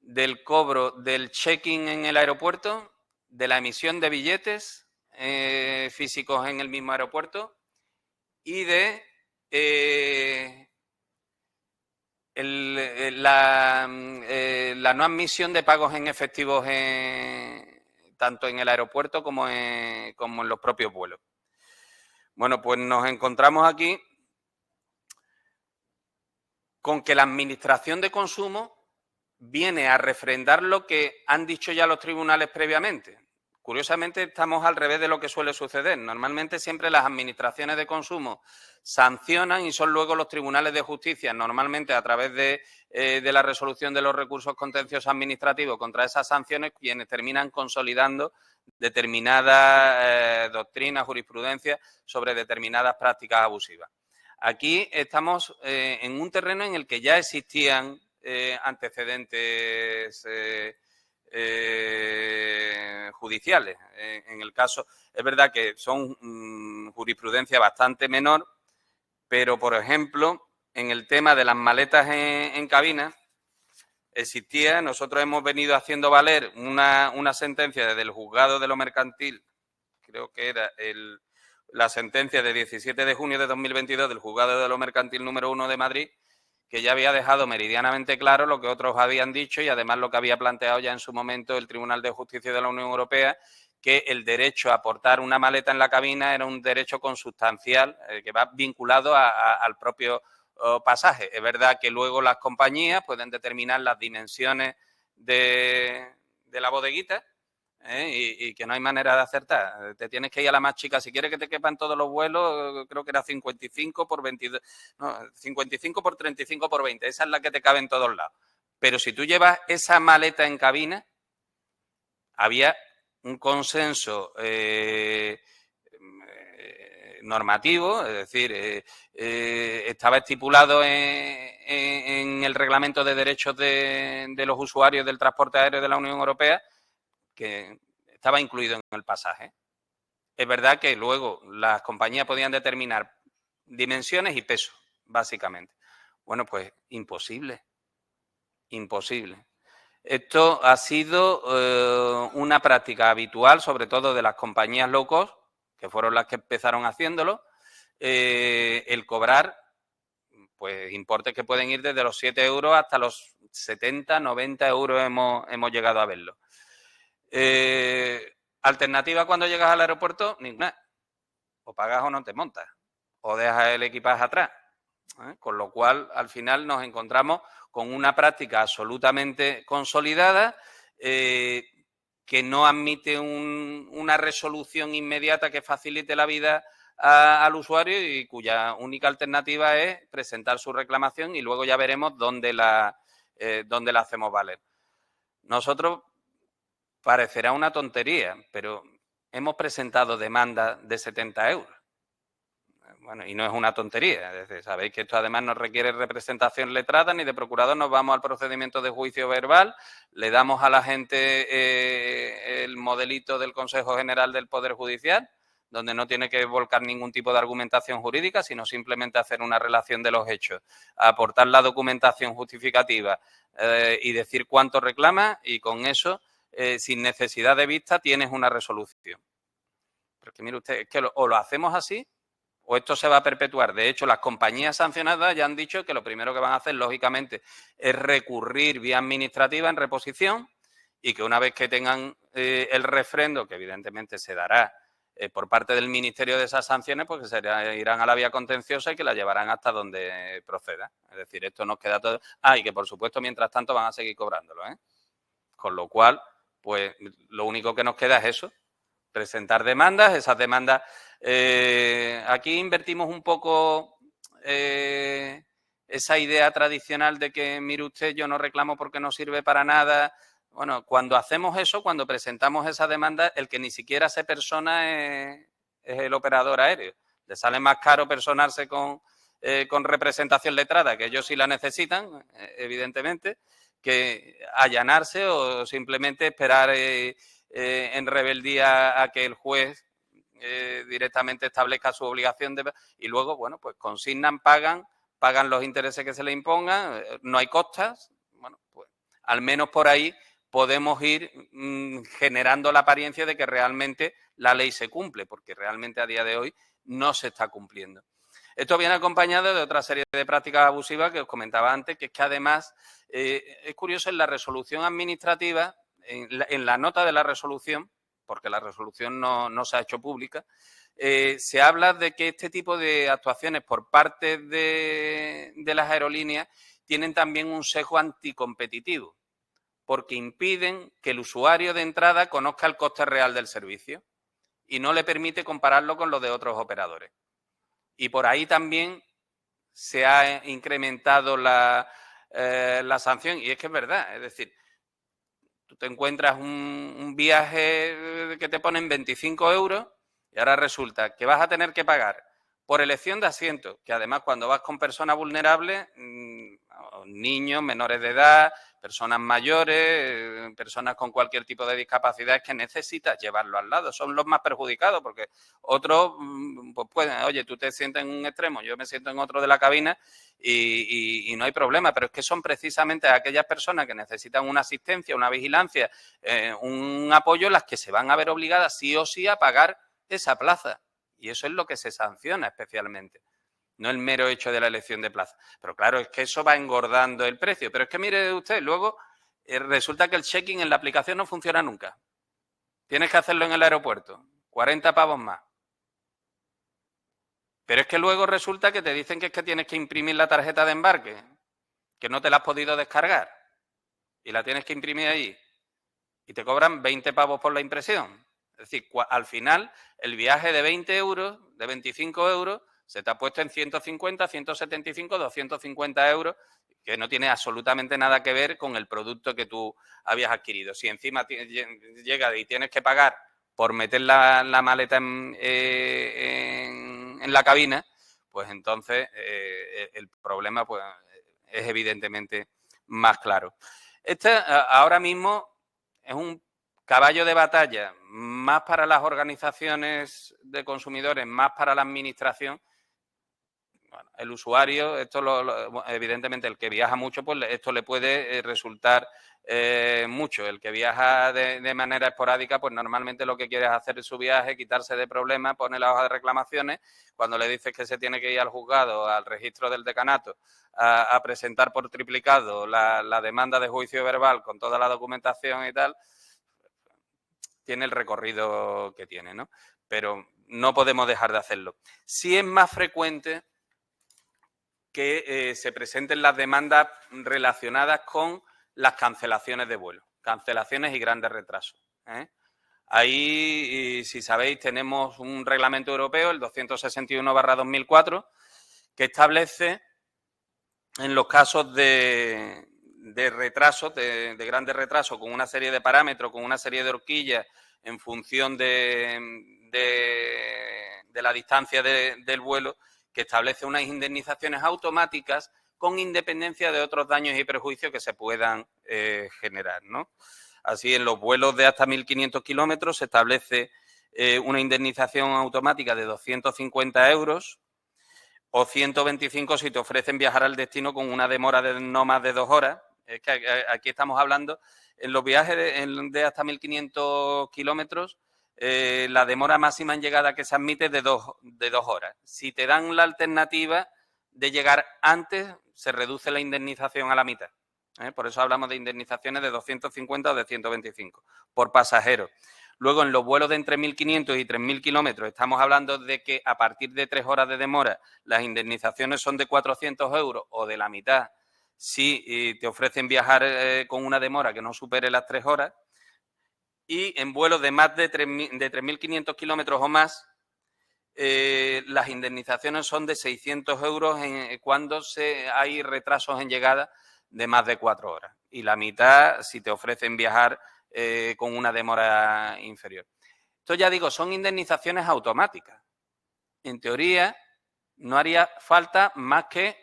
del cobro del check-in en el aeropuerto, de la emisión de billetes físicos en el mismo aeropuerto y de la no admisión de pagos en efectivos tanto en el aeropuerto como en los propios vuelos. Bueno, pues nos encontramos aquí con que la Administración de Consumo viene a refrendar lo que han dicho ya los tribunales previamente. Curiosamente, estamos al revés de lo que suele suceder. Normalmente siempre las administraciones de consumo sancionan y son luego los tribunales de justicia, normalmente a través de la resolución de los recursos contenciosos administrativos contra esas sanciones, quienes terminan consolidando determinadas doctrinas, jurisprudencia sobre determinadas prácticas abusivas. Aquí estamos en un terreno en el que ya existían antecedentes judiciales. En el caso, es verdad que son jurisprudencia bastante menor, pero, por ejemplo, en el tema de las maletas en cabina, existía, nosotros hemos venido haciendo valer una sentencia desde el juzgado de lo mercantil, creo que era la sentencia de 17 de junio de 2022 del juzgado de lo mercantil número 1 de Madrid, que ya había dejado meridianamente claro lo que otros habían dicho y además lo que había planteado ya en su momento el Tribunal de Justicia de la Unión Europea, que el derecho a portar una maleta en la cabina era un derecho consustancial que va vinculado al propio pasaje. Es verdad que luego las compañías pueden determinar las dimensiones de la bodeguita, y que no hay manera de acertar. Te tienes que ir a la más chica. Si quieres que te quepan todos los vuelos, creo que era 55 por 22, no, 55 por 35 por 20. Esa es la que te cabe en todos lados. Pero si tú llevas esa maleta en cabina, había un consenso normativo, es decir, estaba estipulado en el reglamento de derechos de los usuarios del transporte aéreo de la Unión Europea, que estaba incluido en el pasaje. Es verdad que luego las compañías podían determinar dimensiones y peso, básicamente. Bueno, pues imposible. Imposible. Esto ha sido una práctica habitual, sobre todo de las compañías low cost, que fueron las que empezaron haciéndolo, el cobrar pues importes que pueden ir desde los 7 euros hasta los 70, 90 euros hemos llegado a verlo. Alternativa cuando llegas al aeropuerto, ninguna. O pagas o no te montas. O dejas el equipaje atrás. Con lo cual, al final, nos encontramos con una práctica absolutamente consolidada que no admite una resolución inmediata que facilite la vida al usuario y cuya única alternativa es presentar su reclamación y luego ya veremos dónde la hacemos valer. Nosotros parecerá una tontería, pero hemos presentado demandas de 70 euros. Bueno, y no es una tontería. Es decir, sabéis que esto además no requiere representación letrada ni de procurador. Nos vamos al procedimiento de juicio verbal, le damos a la gente el modelito del Consejo General del Poder Judicial, donde no tiene que volcar ningún tipo de argumentación jurídica, sino simplemente hacer una relación de los hechos, aportar la documentación justificativa y decir cuánto reclama, y con eso, sin necesidad de vista, tienes una resolución. Pero que mire usted, es que o lo hacemos así o esto se va a perpetuar. De hecho, las compañías sancionadas ya han dicho que lo primero que van a hacer, lógicamente, es recurrir vía administrativa en reposición y que una vez que tengan el refrendo, que evidentemente se dará por parte del Ministerio de esas sanciones, pues que se irán a la vía contenciosa y que la llevarán hasta donde proceda. Es decir, esto nos queda todo. Y que por supuesto, mientras tanto, van a seguir cobrándolo, Con lo cual, pues lo único que nos queda es eso, presentar demandas, esas demandas. Aquí invertimos un poco esa idea tradicional de que, mire usted, yo no reclamo porque no sirve para nada. Bueno, cuando hacemos eso, cuando presentamos esa demanda, el que ni siquiera se persona es el operador aéreo. Le sale más caro personarse con representación letrada, que ellos sí la necesitan, evidentemente, que allanarse o simplemente esperar en rebeldía a que el juez directamente establezca su obligación y luego, bueno, pues consignan, pagan pagan los intereses que se le impongan, no hay costas. Bueno, pues al menos por ahí podemos ir generando la apariencia de que realmente la ley se cumple, porque realmente a día de hoy no se está cumpliendo. Esto viene acompañado de otra serie de prácticas abusivas que os comentaba antes, que es que además es curioso en la resolución administrativa, en la nota de la resolución, porque la resolución no se ha hecho pública, se habla de que este tipo de actuaciones por parte de las aerolíneas tienen también un sesgo anticompetitivo, porque impiden que el usuario de entrada conozca el coste real del servicio y no le permite compararlo con los de otros operadores. Y por ahí también se ha incrementado la sanción. Y es que es verdad, es decir, tú te encuentras un viaje que te ponen 25 euros y ahora resulta que vas a tener que pagar por elección de asiento, que además cuando vas con personas vulnerables, niños, menores de edad, personas mayores, personas con cualquier tipo de discapacidad, es que necesitas llevarlo al lado. Son los más perjudicados porque otros, pues pueden, oye, tú te sientas en un extremo, yo me siento en otro de la cabina y no hay problema, pero es que son precisamente aquellas personas que necesitan una asistencia, una vigilancia, un apoyo, las que se van a ver obligadas sí o sí a pagar esa plaza. Y eso es lo que se sanciona especialmente, no el mero hecho de la elección de plaza. Pero claro, es que eso va engordando el precio. Pero es que mire usted, luego resulta que el check-in en la aplicación no funciona nunca. Tienes que hacerlo en el aeropuerto, 40 pavos más. Pero es que luego resulta que te dicen que es que tienes que imprimir la tarjeta de embarque, que no te la has podido descargar y la tienes que imprimir ahí y te cobran 20 pavos por la impresión. Es decir, al final el viaje de 20 euros, de 25 euros, se te ha puesto en 150, 175, 250 euros, que no tiene absolutamente nada que ver con el producto que tú habías adquirido. Si encima llegas y tienes que pagar por meter la maleta en la cabina, pues entonces el problema pues, es evidentemente más claro. Este ahora mismo es un caballo de batalla más para las organizaciones de consumidores, más para la administración. Bueno, el usuario, evidentemente el que viaja mucho, pues esto le puede resultar mucho. El que viaja de manera esporádica, pues normalmente lo que quiere es hacer su viaje, quitarse de problemas, pone la hoja de reclamaciones. Cuando le dices que se tiene que ir al juzgado, al registro del decanato, a presentar por triplicado la demanda de juicio verbal con toda la documentación y tal, tiene el recorrido que tiene, ¿no? Pero no podemos dejar de hacerlo. Sí es más frecuente que se presenten las demandas relacionadas con las cancelaciones de vuelo, cancelaciones y grandes retrasos. Ahí, si sabéis, tenemos un reglamento europeo, el 261/2004, que establece en los casos de retrasos, de grandes retrasos, con una serie de parámetros, con una serie de horquillas en función de la distancia del vuelo, que establece unas indemnizaciones automáticas con independencia de otros daños y perjuicios que se puedan generar, ¿no? Así, en los vuelos de hasta 1.500 kilómetros se establece una indemnización automática de 250 euros o 125 si te ofrecen viajar al destino con una demora de no más de 2 horas. Es que aquí estamos hablando, en los viajes de hasta 1.500 kilómetros, la demora máxima en llegada que se admite es de 2 horas. Si te dan la alternativa de llegar antes, se reduce la indemnización a la mitad. Por eso hablamos de indemnizaciones de 250 o de 125 por pasajero. Luego, en los vuelos de entre 1.500 y 3.000 kilómetros, estamos hablando de que a partir de 3 horas de demora, las indemnizaciones son de 400 euros o de la mitad si te ofrecen viajar con una demora que no supere las 3 horas. Y en vuelos de más de 3.500 kilómetros o más, las indemnizaciones son de 600 euros cuando hay retrasos en llegada de más de 4 horas. Y la mitad si te ofrecen viajar con una demora inferior. Esto, ya digo, son indemnizaciones automáticas. En teoría, no haría falta más que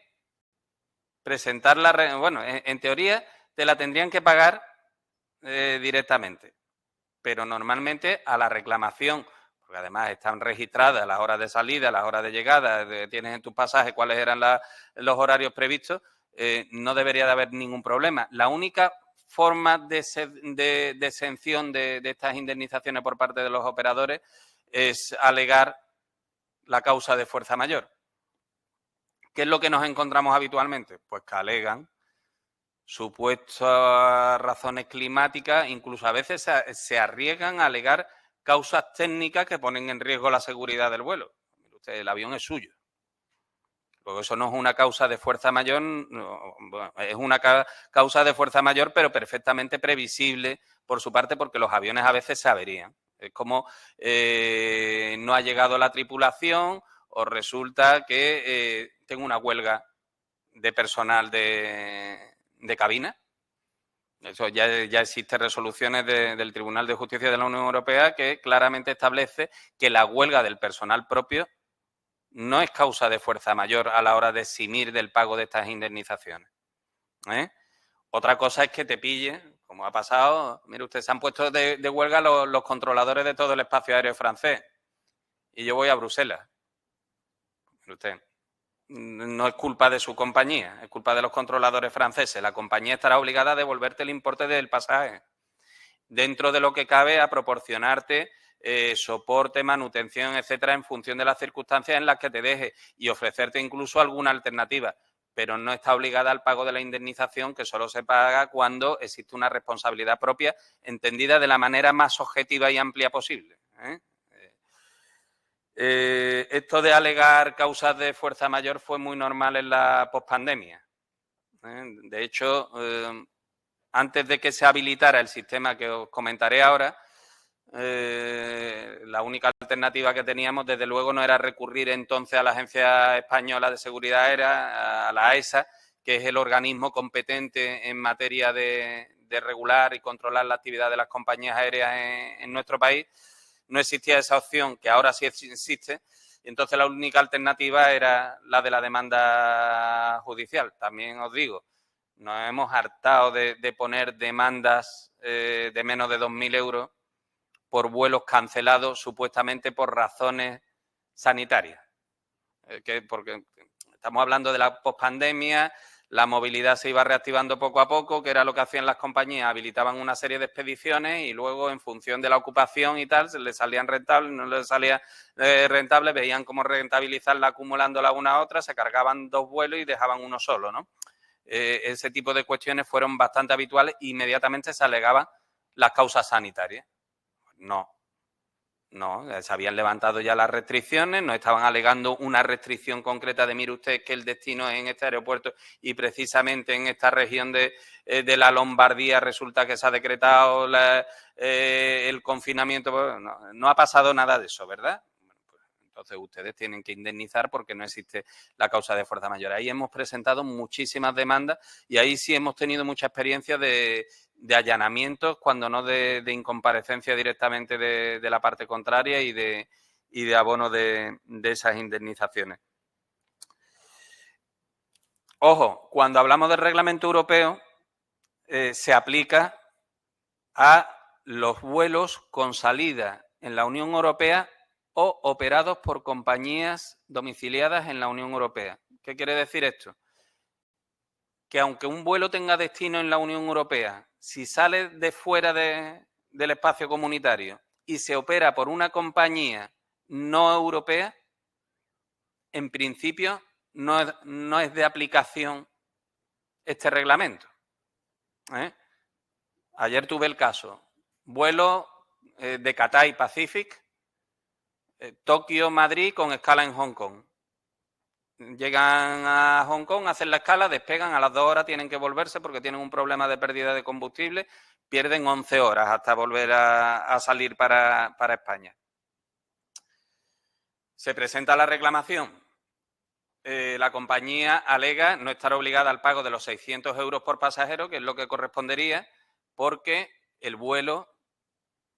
presentarla. Bueno, en teoría te la tendrían que pagar directamente, pero normalmente a la reclamación, porque además están registradas las horas de salida, las horas de llegada, tienes en tus pasajes cuáles eran los horarios previstos, no debería de haber ningún problema. La única forma de exención de estas indemnizaciones por parte de los operadores es alegar la causa de fuerza mayor. ¿Qué es lo que nos encontramos habitualmente? Pues que alegan supuestas razones climáticas, incluso a veces se arriesgan a alegar causas técnicas que ponen en riesgo la seguridad del vuelo. Mire usted, el avión es suyo. Luego eso no es una causa de fuerza mayor, no, bueno, es una causa de fuerza mayor, pero perfectamente previsible por su parte, porque los aviones a veces se averían. Es como no ha llegado la tripulación o resulta que tengo una huelga de personal de cabina. Eso ya existen resoluciones del Tribunal de Justicia de la Unión Europea que claramente establece que la huelga del personal propio no es causa de fuerza mayor a la hora de eximir del pago de estas indemnizaciones. Otra cosa es que te pille, como ha pasado, mire usted, se han puesto de huelga los controladores de todo el espacio aéreo francés y yo voy a Bruselas. Mire usted, no es culpa de su compañía, es culpa de los controladores franceses. La compañía estará obligada a devolverte el importe del pasaje, dentro de lo que cabe a proporcionarte soporte, manutención, etcétera, en función de las circunstancias en las que te deje y ofrecerte incluso alguna alternativa, pero no está obligada al pago de la indemnización, que solo se paga cuando existe una responsabilidad propia, entendida de la manera más objetiva y amplia posible. Esto de alegar causas de fuerza mayor fue muy normal en la pospandemia. De hecho, antes de que se habilitara el sistema que os comentaré ahora, la única alternativa que teníamos, desde luego, no era recurrir entonces a la Agencia Española de Seguridad Aérea, a la AESA, que es el organismo competente en materia de regular y controlar la actividad de las compañías aéreas en nuestro país. No existía esa opción, que ahora sí existe, y entonces la única alternativa era la de la demanda judicial. También os digo, nos hemos hartado de poner demandas de menos de 2.000 euros por vuelos cancelados supuestamente por razones sanitarias. Porque estamos hablando de la pospandemia, la movilidad se iba reactivando poco a poco, que era lo que hacían las compañías, habilitaban una serie de expediciones y luego, en función de la ocupación y tal, se les salían rentables, no les salía rentable, veían cómo rentabilizarla acumulándola una a otra, se cargaban 2 vuelos y dejaban uno solo, ¿no? Ese tipo de cuestiones fueron bastante habituales e inmediatamente se alegaban las causas sanitarias. No, se habían levantado ya las restricciones, no estaban alegando una restricción concreta de, mire usted, que el destino es en este aeropuerto y precisamente en esta región de la Lombardía resulta que se ha decretado el confinamiento. Pues no ha pasado nada de eso, ¿verdad? Entonces ustedes tienen que indemnizar porque no existe la causa de fuerza mayor. Ahí hemos presentado muchísimas demandas y ahí sí hemos tenido mucha experiencia de allanamientos, cuando no de incomparecencia directamente de la parte contraria y de abono de esas indemnizaciones. Ojo, cuando hablamos del reglamento europeo, se aplica a los vuelos con salida en la Unión Europea o operados por compañías domiciliadas en la Unión Europea. ¿Qué quiere decir esto? Que aunque un vuelo tenga destino en la Unión Europea, si sale de fuera del espacio comunitario y se opera por una compañía no europea, en principio no es de aplicación este reglamento. Ayer tuve el caso, vuelo de Cathay Pacific, Tokio-Madrid con escala en Hong Kong. Llegan a Hong Kong, hacen la escala, despegan, a las 2 horas tienen que volverse porque tienen un problema de pérdida de combustible, pierden 11 horas hasta volver a salir para España. Se presenta la reclamación. La compañía alega no estar obligada al pago de los 600 euros por pasajero, que es lo que correspondería, porque el vuelo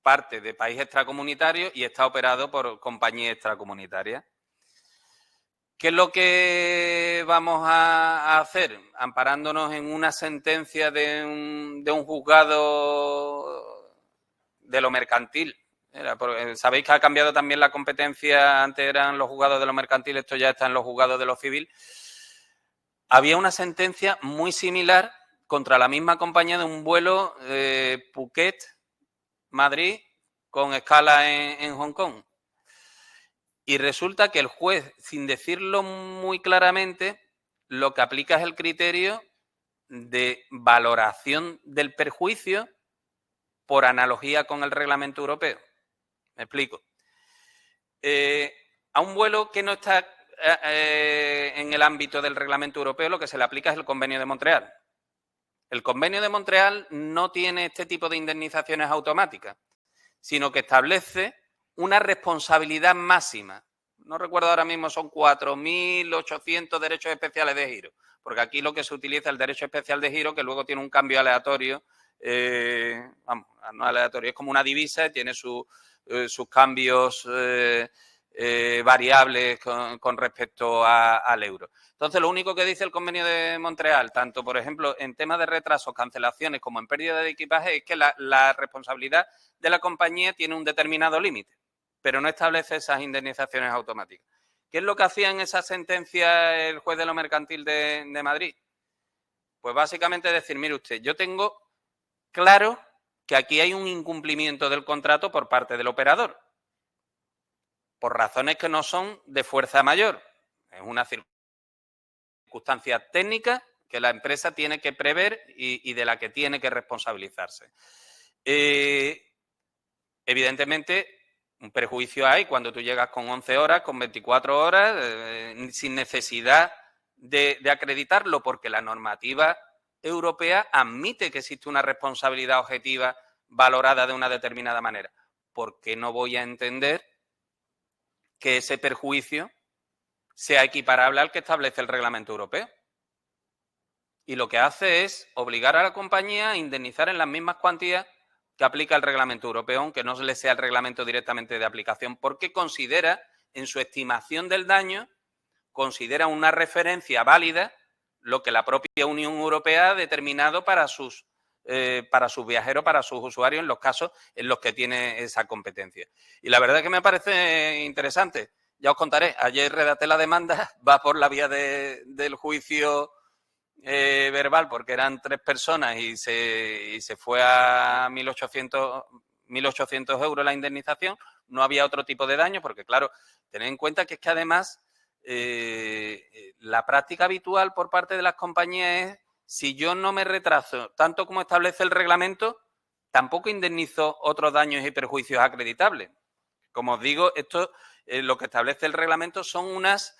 parte de país extracomunitario y está operado por compañía extracomunitaria. ¿Qué es lo que vamos a hacer? Amparándonos en una sentencia de un juzgado de lo mercantil Sabéis que ha cambiado también la competencia, antes eran los juzgados de lo mercantil, esto ya está en los juzgados de lo civil. Había una sentencia muy similar contra la misma compañía de un vuelo Phuket-Madrid con escala en Hong Kong. Y resulta que el juez, sin decirlo muy claramente, lo que aplica es el criterio de valoración del perjuicio por analogía con el reglamento europeo. Me explico. A un vuelo que no está en el ámbito del reglamento europeo, lo que se le aplica es el Convenio de Montreal. El Convenio de Montreal no tiene este tipo de indemnizaciones automáticas, sino que establece una responsabilidad máxima. No recuerdo ahora mismo, son 4.800 derechos especiales de giro, porque aquí lo que se utiliza es el derecho especial de giro, que luego tiene un cambio aleatorio, no aleatorio, es como una divisa y tiene sus cambios variables con respecto al euro. Entonces, lo único que dice el Convenio de Montreal, tanto, por ejemplo, en temas de retrasos, cancelaciones, como en pérdida de equipaje, es que la responsabilidad de la compañía tiene un determinado límite, pero no establece esas indemnizaciones automáticas. ¿Qué es lo que hacía en esa sentencia el juez de lo mercantil de Madrid? Pues básicamente decir, mire usted, yo tengo claro que aquí hay un incumplimiento del contrato por parte del operador, por razones que no son de fuerza mayor. Es una circunstancia técnica que la empresa tiene que prever y de la que tiene que responsabilizarse. Evidentemente, un perjuicio hay cuando tú llegas con 11 horas, con 24 horas, sin necesidad de acreditarlo, porque la normativa europea admite que existe una responsabilidad objetiva valorada de una determinada manera. ¿Por qué no voy a entender que ese perjuicio sea equiparable al que establece el reglamento europeo? Y lo que hace es obligar a la compañía a indemnizar en las mismas cuantías que aplica el reglamento europeo, aunque no le sea el reglamento directamente de aplicación, porque considera, en su estimación del daño, considera una referencia válida lo que la propia Unión Europea ha determinado para sus viajeros, para sus usuarios, en los casos en los que tiene esa competencia. Y la verdad es que me parece interesante. Ya os contaré, ayer redacté la demanda, va por la vía del juicio verbal, porque eran 3 personas y se fue a 1.800 euros la indemnización. No había otro tipo de daño, porque claro, tened en cuenta que es que además la práctica habitual por parte de las compañías es, si yo no me retraso tanto como establece el reglamento, tampoco indemnizo otros daños y perjuicios acreditables. Como os digo, esto lo que establece el reglamento son unas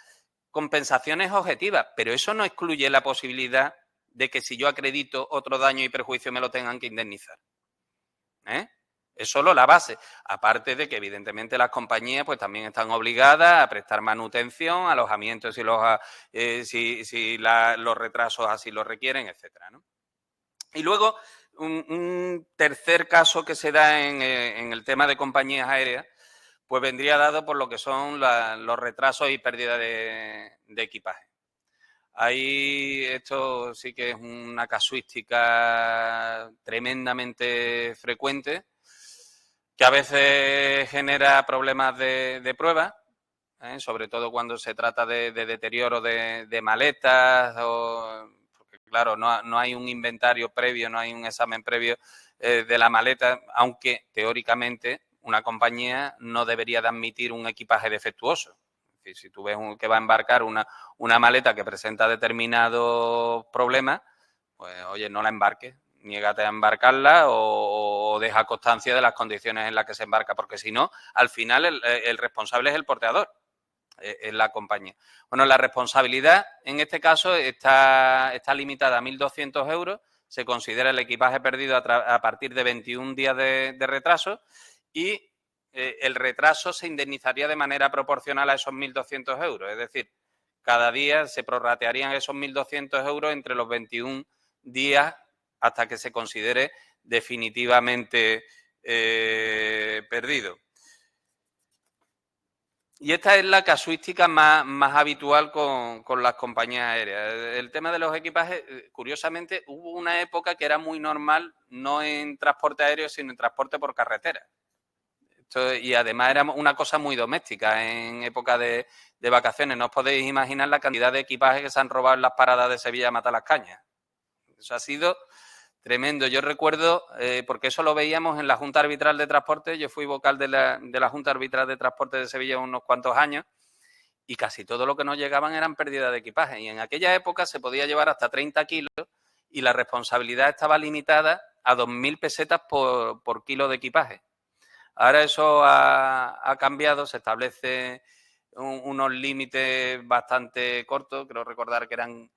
compensaciones objetivas, pero eso no excluye la posibilidad de que si yo acredito otro daño y perjuicio me lo tengan que indemnizar. Es solo la base, aparte de que evidentemente las compañías pues también están obligadas a prestar manutención, alojamientos si los retrasos así lo requieren, etcétera, ¿no? Y luego un tercer caso que se da en el tema de compañías aéreas, pues vendría dado por lo que son los retrasos y pérdida de equipaje. Ahí esto sí que es una casuística tremendamente frecuente, que a veces genera problemas de prueba, sobre todo cuando se trata de deterioro de maletas, porque claro, no hay un inventario previo, no hay un examen previo de la maleta, aunque teóricamente una compañía no debería de admitir un equipaje defectuoso. Es decir, si tú ves que va a embarcar una maleta que presenta determinados problemas, pues oye, no la embarques, niégate a embarcarla o deja constancia de las condiciones en las que se embarca, porque si no, al final el responsable es el porteador, es la compañía. Bueno, la responsabilidad en este caso está limitada a 1.200 euros, se considera el equipaje perdido a partir de 21 días de retraso y el retraso se indemnizaría de manera proporcional a esos 1.200 euros, es decir, cada día se prorratearían esos 1.200 euros entre los 21 días hasta que se considere definitivamente perdido. Y esta es la casuística más habitual con las compañías aéreas. El tema de los equipajes, curiosamente, hubo una época que era muy normal, no en transporte aéreo, sino en transporte por carretera. Y además era una cosa muy doméstica en época de vacaciones. No os podéis imaginar la cantidad de equipaje que se han robado en las paradas de Sevilla a Matalascañas. Eso ha sido tremendo. Yo recuerdo, porque eso lo veíamos en la Junta Arbitral de Transporte. Yo fui vocal de la Junta Arbitral de Transporte de Sevilla unos cuantos años y casi todo lo que nos llegaban eran pérdidas de equipaje. Y en aquella época se podía llevar hasta 30 kilos y la responsabilidad estaba limitada a 2.000 pesetas por kilo de equipaje. Ahora eso ha cambiado, se establece unos límites bastante cortos. Creo recordar que eran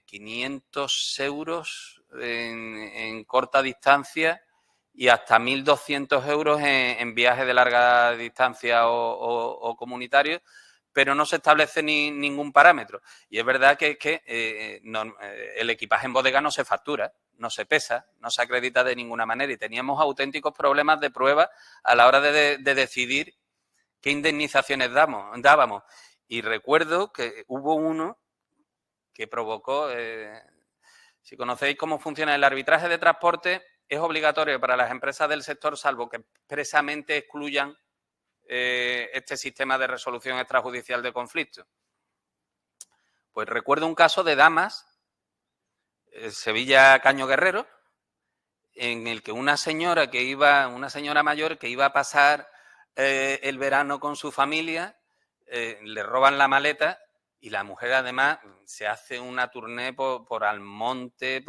500 euros en corta distancia y hasta 1.200 euros en viajes de larga distancia o comunitarios, pero no se establece ningún parámetro. Y es verdad que el equipaje en bodega no se factura, no se pesa, no se acredita de ninguna manera y teníamos auténticos problemas de prueba a la hora de decidir qué indemnizaciones dábamos. Y recuerdo que hubo uno que provocó, si conocéis cómo funciona el arbitraje de transporte, es obligatorio para las empresas del sector, salvo que expresamente excluyan este sistema de resolución extrajudicial de conflictos. Pues recuerdo un caso de Damas, Sevilla Caño Guerrero, en el que una señora mayor que iba a pasar el verano con su familia, le roban la maleta y la mujer además se hace una tournée por Almonte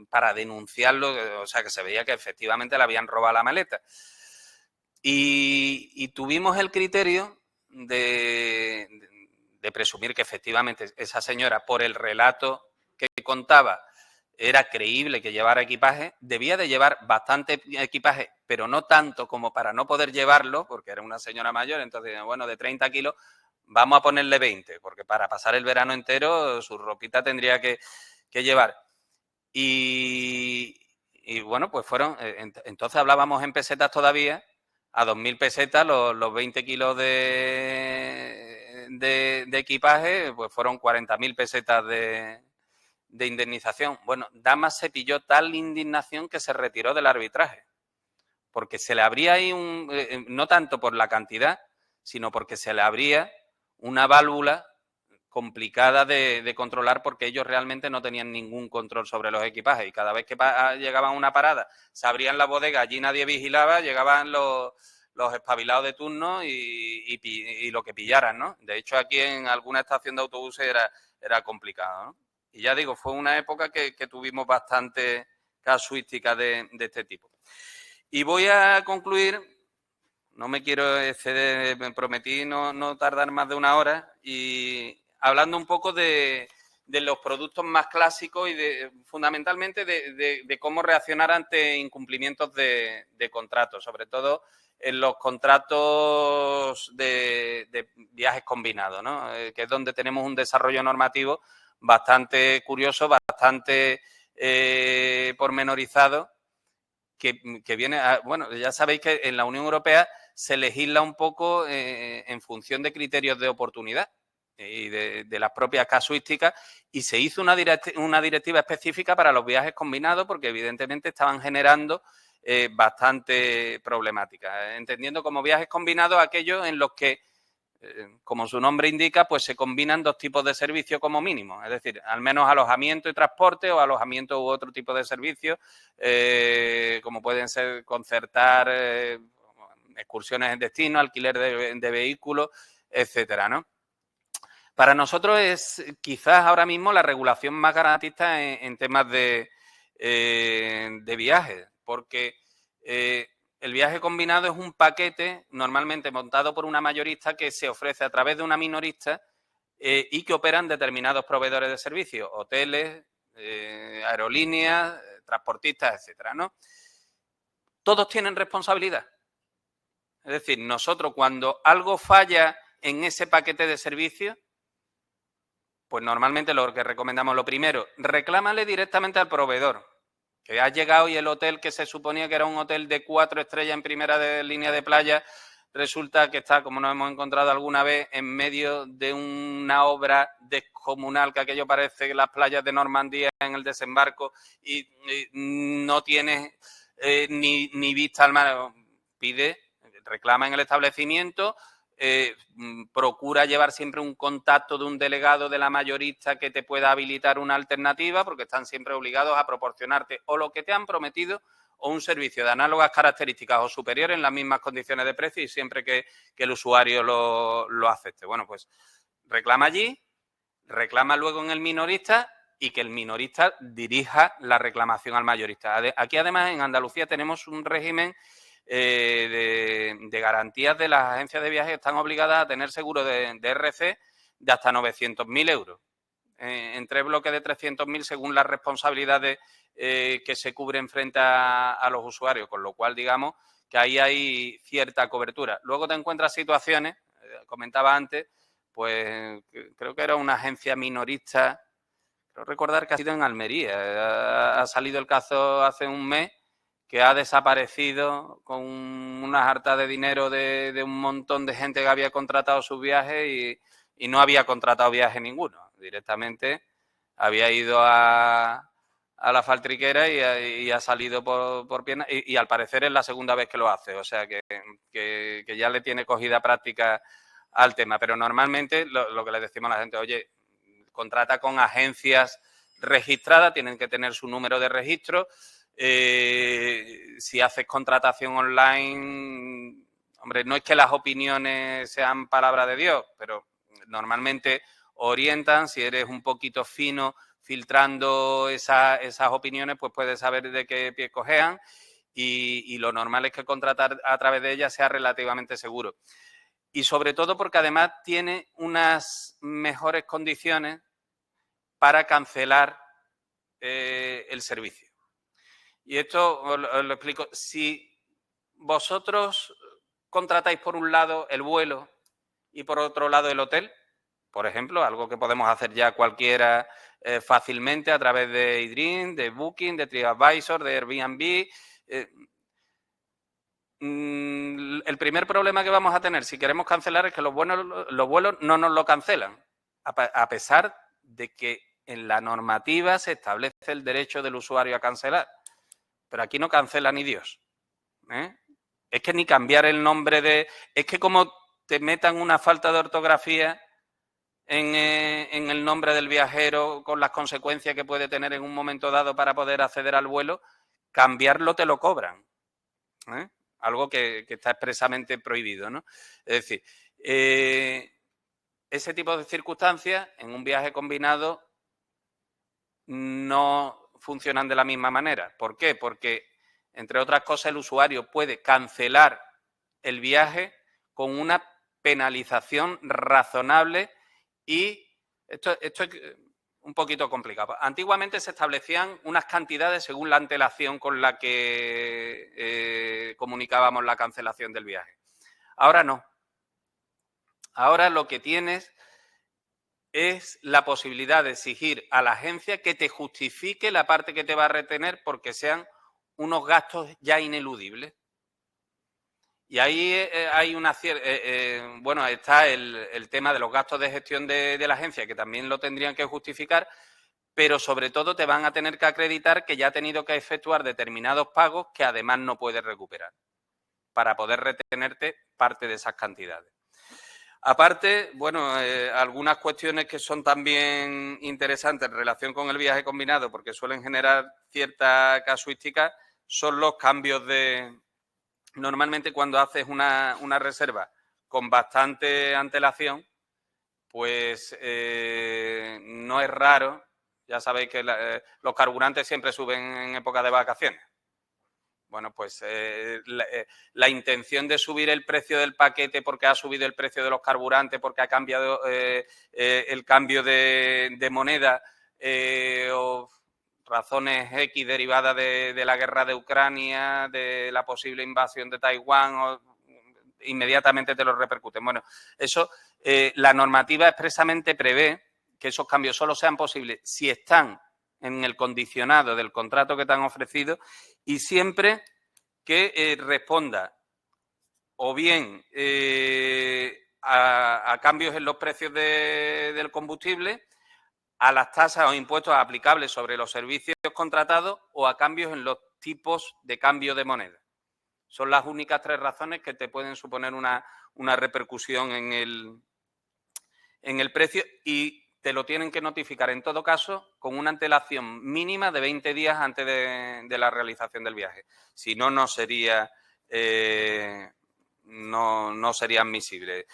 para denunciarlo, o sea que se veía que efectivamente le habían robado la maleta. Y tuvimos el criterio de presumir que efectivamente esa señora, por el relato que contaba, era creíble que llevara equipaje, debía de llevar bastante equipaje, pero no tanto como para no poder llevarlo, porque era una señora mayor, entonces, bueno, de 30 kilos, vamos a ponerle 20, porque para pasar el verano entero su ropita tendría que llevar. Y bueno, pues fueron, entonces hablábamos en pesetas todavía, a 2.000 pesetas los 20 kilos de equipaje, pues fueron 40.000 pesetas de indemnización. Bueno, Damas se pilló tal indignación que se retiró del arbitraje, porque se le abría ahí no tanto por la cantidad, sino porque se le abría una válvula complicada de controlar, porque ellos realmente no tenían ningún control sobre los equipajes y cada vez que llegaban a una parada, se abrían las bodegas, allí nadie vigilaba, llegaban los espabilados de turno y lo que pillaran, ¿no? De hecho, aquí en alguna estación de autobuses era complicado, ¿no? Y ya digo, fue una época que tuvimos bastante casuística de este tipo. Y voy a concluir, no me quiero exceder, me prometí no tardar más de una hora, y hablando un poco de los productos más clásicos y fundamentalmente de cómo reaccionar ante incumplimientos de contratos, sobre todo en los contratos de viajes combinados, ¿no? Que es donde tenemos un desarrollo normativo bastante curioso, bastante pormenorizado, que viene bueno, ya sabéis que en la Unión Europea se legisla un poco en función de criterios de oportunidad y de las propias casuísticas, y se hizo una directiva específica para los viajes combinados porque evidentemente estaban generando bastante problemática, entendiendo como viajes combinados aquellos en los que, como su nombre indica, pues se combinan dos tipos de servicios como mínimo, es decir, al menos alojamiento y transporte o alojamiento u otro tipo de servicios, como pueden ser concertar excursiones en destino, alquiler de vehículos, etcétera, ¿no? Para nosotros es quizás ahora mismo la regulación más garantista en temas de viajes, porque el viaje combinado es un paquete normalmente montado por una mayorista que se ofrece a través de una minorista y que operan determinados proveedores de servicios, hoteles, aerolíneas, transportistas, etcétera, ¿no? Todos tienen responsabilidad. Es decir, nosotros cuando algo falla en ese paquete de servicios, pues normalmente lo que recomendamos, lo primero, reclámale directamente al proveedor, que ha llegado y el hotel que se suponía que era un hotel de 4 estrellas en primera línea de playa, resulta que está, como nos hemos encontrado alguna vez, en medio de una obra descomunal, que aquello parece las playas de Normandía en el desembarco y no tiene ni vista al mar. reclama en el establecimiento, procura llevar siempre un contacto de un delegado de la mayorista que te pueda habilitar una alternativa, porque están siempre obligados a proporcionarte o lo que te han prometido o un servicio de análogas características o superiores en las mismas condiciones de precio y siempre que el usuario lo acepte. Bueno, pues reclama allí, reclama luego en el minorista y que el minorista dirija la reclamación al mayorista. Aquí, además, en Andalucía tenemos un régimen de garantías de las agencias de viajes que están obligadas a tener seguro de RC de hasta 900.000 euros. En 3 bloques de 300.000 según las responsabilidades que se cubren frente a los usuarios, con lo cual, digamos, que ahí hay cierta cobertura. Luego te encuentras situaciones, comentaba antes, pues creo que era una agencia minorista, creo recordar que ha sido en Almería, ha salido el caso hace un mes, que ha desaparecido con unas hartas de dinero de un montón de gente que había contratado sus viajes y no había contratado viaje ninguno. Directamente había ido a la faltriquera y ha salido por piernas y al parecer es la segunda vez que lo hace. O sea que ya le tiene cogida práctica al tema. Pero normalmente lo que le decimos a la gente, oye, contrata con agencias registradas, tienen que tener su número de registro. Si haces contratación online, hombre, no es que las opiniones sean palabra de Dios, pero normalmente orientan. Si eres un poquito fino filtrando esas opiniones, pues puedes saber de qué pie cojean y lo normal es que contratar a través de ellas sea relativamente seguro. Y sobre todo porque además tiene unas mejores condiciones para cancelar el servicio. Y esto os lo explico. Si vosotros contratáis por un lado el vuelo y por otro lado el hotel, por ejemplo, algo que podemos hacer ya cualquiera fácilmente a través de eDreams, de Booking, de TripAdvisor, de Airbnb. El primer problema que vamos a tener si queremos cancelar es que los vuelos no nos lo cancelan, a pesar de que en la normativa se establece el derecho del usuario a cancelar. Pero aquí no cancela ni Dios. Es que ni cambiar el nombre es que como te metan una falta de ortografía en el nombre del viajero con las consecuencias que puede tener en un momento dado para poder acceder al vuelo, cambiarlo te lo cobran. Algo que está expresamente prohibido, ¿no? Es decir, ese tipo de circunstancias en un viaje combinado no funcionan de la misma manera. ¿Por qué? Porque, entre otras cosas, el usuario puede cancelar el viaje con una penalización razonable y esto es un poquito complicado. Antiguamente se establecían unas cantidades según la antelación con la que comunicábamos la cancelación del viaje. Ahora no. Ahora lo que tienes es la posibilidad de exigir a la agencia que te justifique la parte que te va a retener porque sean unos gastos ya ineludibles. Y ahí hay una bueno, está el tema de los gastos de gestión de la agencia, que también lo tendrían que justificar, pero sobre todo te van a tener que acreditar que ya ha tenido que efectuar determinados pagos que además no puedes recuperar para poder retenerte parte de esas cantidades. Aparte, bueno, algunas cuestiones que son también interesantes en relación con el viaje combinado, porque suelen generar cierta casuística, son los cambios de... Normalmente cuando haces una reserva con bastante antelación, pues no es raro, ya sabéis que los carburantes siempre suben en época de vacaciones. Bueno, pues la intención de subir el precio del paquete porque ha subido el precio de los carburantes, porque ha cambiado el cambio de moneda o razones X derivadas de la guerra de Ucrania, de la posible invasión de Taiwán, inmediatamente te lo repercuten. Bueno, eso la normativa expresamente prevé que esos cambios solo sean posibles si están en el condicionado del contrato que te han ofrecido y siempre que responda o bien a cambios en los precios del combustible, a las tasas o impuestos aplicables sobre los servicios contratados o a cambios en los tipos de cambio de moneda. Son las únicas 3 razones que te pueden suponer una repercusión en el precio y te lo tienen que notificar en todo caso con una antelación mínima de 20 días antes de la realización del viaje. Si no, no sería admisible.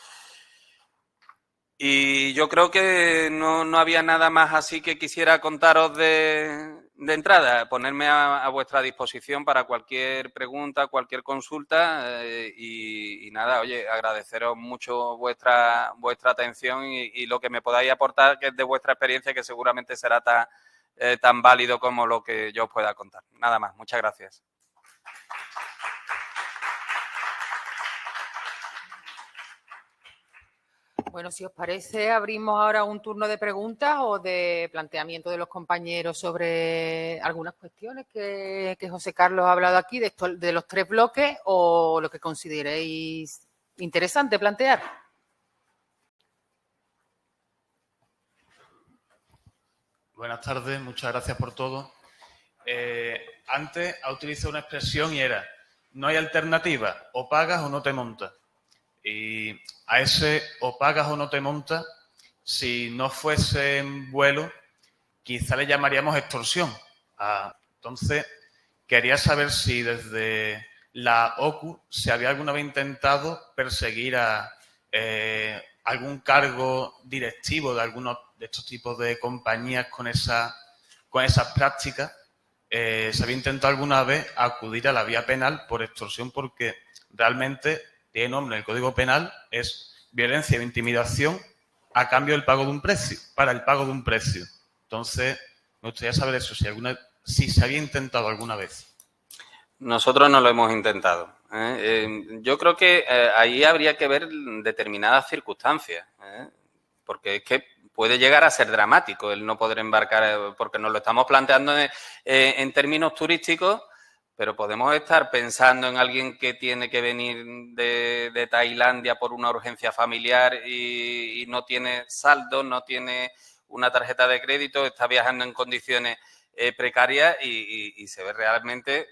Y yo creo que no había nada más así que quisiera contaros de entrada. Ponerme a vuestra disposición para cualquier pregunta, cualquier consulta y nada, oye, agradeceros mucho vuestra atención y lo que me podáis aportar, que es de vuestra experiencia, que seguramente será tan válido como lo que yo os pueda contar. Nada más, muchas gracias. Bueno, si os parece, abrimos ahora un turno de preguntas o de planteamiento de los compañeros sobre algunas cuestiones que José Carlos ha hablado aquí, de los 3 bloques, o lo que consideréis interesante plantear. Buenas tardes, muchas gracias por todo. Antes ha utilizado una expresión y era: no hay alternativa, o pagas o no te montas. Y a ese o pagas o no te montas, si no fuese en vuelo, quizá le llamaríamos extorsión. Entonces, quería saber si desde la OCU se había alguna vez intentado perseguir a algún cargo directivo de algunos de estos tipos de compañías con esas prácticas. Se había intentado alguna vez acudir a la vía penal por extorsión, porque realmente tiene nombre en el Código Penal, es violencia o intimidación a cambio del pago de un precio, para el pago de un precio. Entonces, me gustaría saber eso, si se había intentado alguna vez. Nosotros no lo hemos intentado. Yo creo que ahí habría que ver determinadas circunstancias, porque es que puede llegar a ser dramático el no poder embarcar, porque nos lo estamos planteando en términos turísticos, pero podemos estar pensando en alguien que tiene que venir de Tailandia por una urgencia familiar y no tiene saldo, no tiene una tarjeta de crédito, está viajando en condiciones precarias y se ve realmente,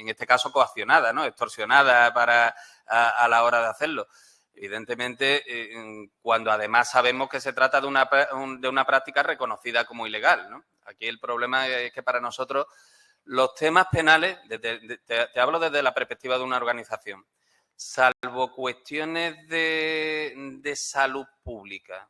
en este caso, coaccionada, ¿no? Extorsionada a la hora de hacerlo. Evidentemente, cuando además sabemos que se trata de una práctica reconocida como ilegal, ¿no? Aquí el problema es que para nosotros los temas penales, te hablo desde la perspectiva de una organización, salvo cuestiones de salud pública,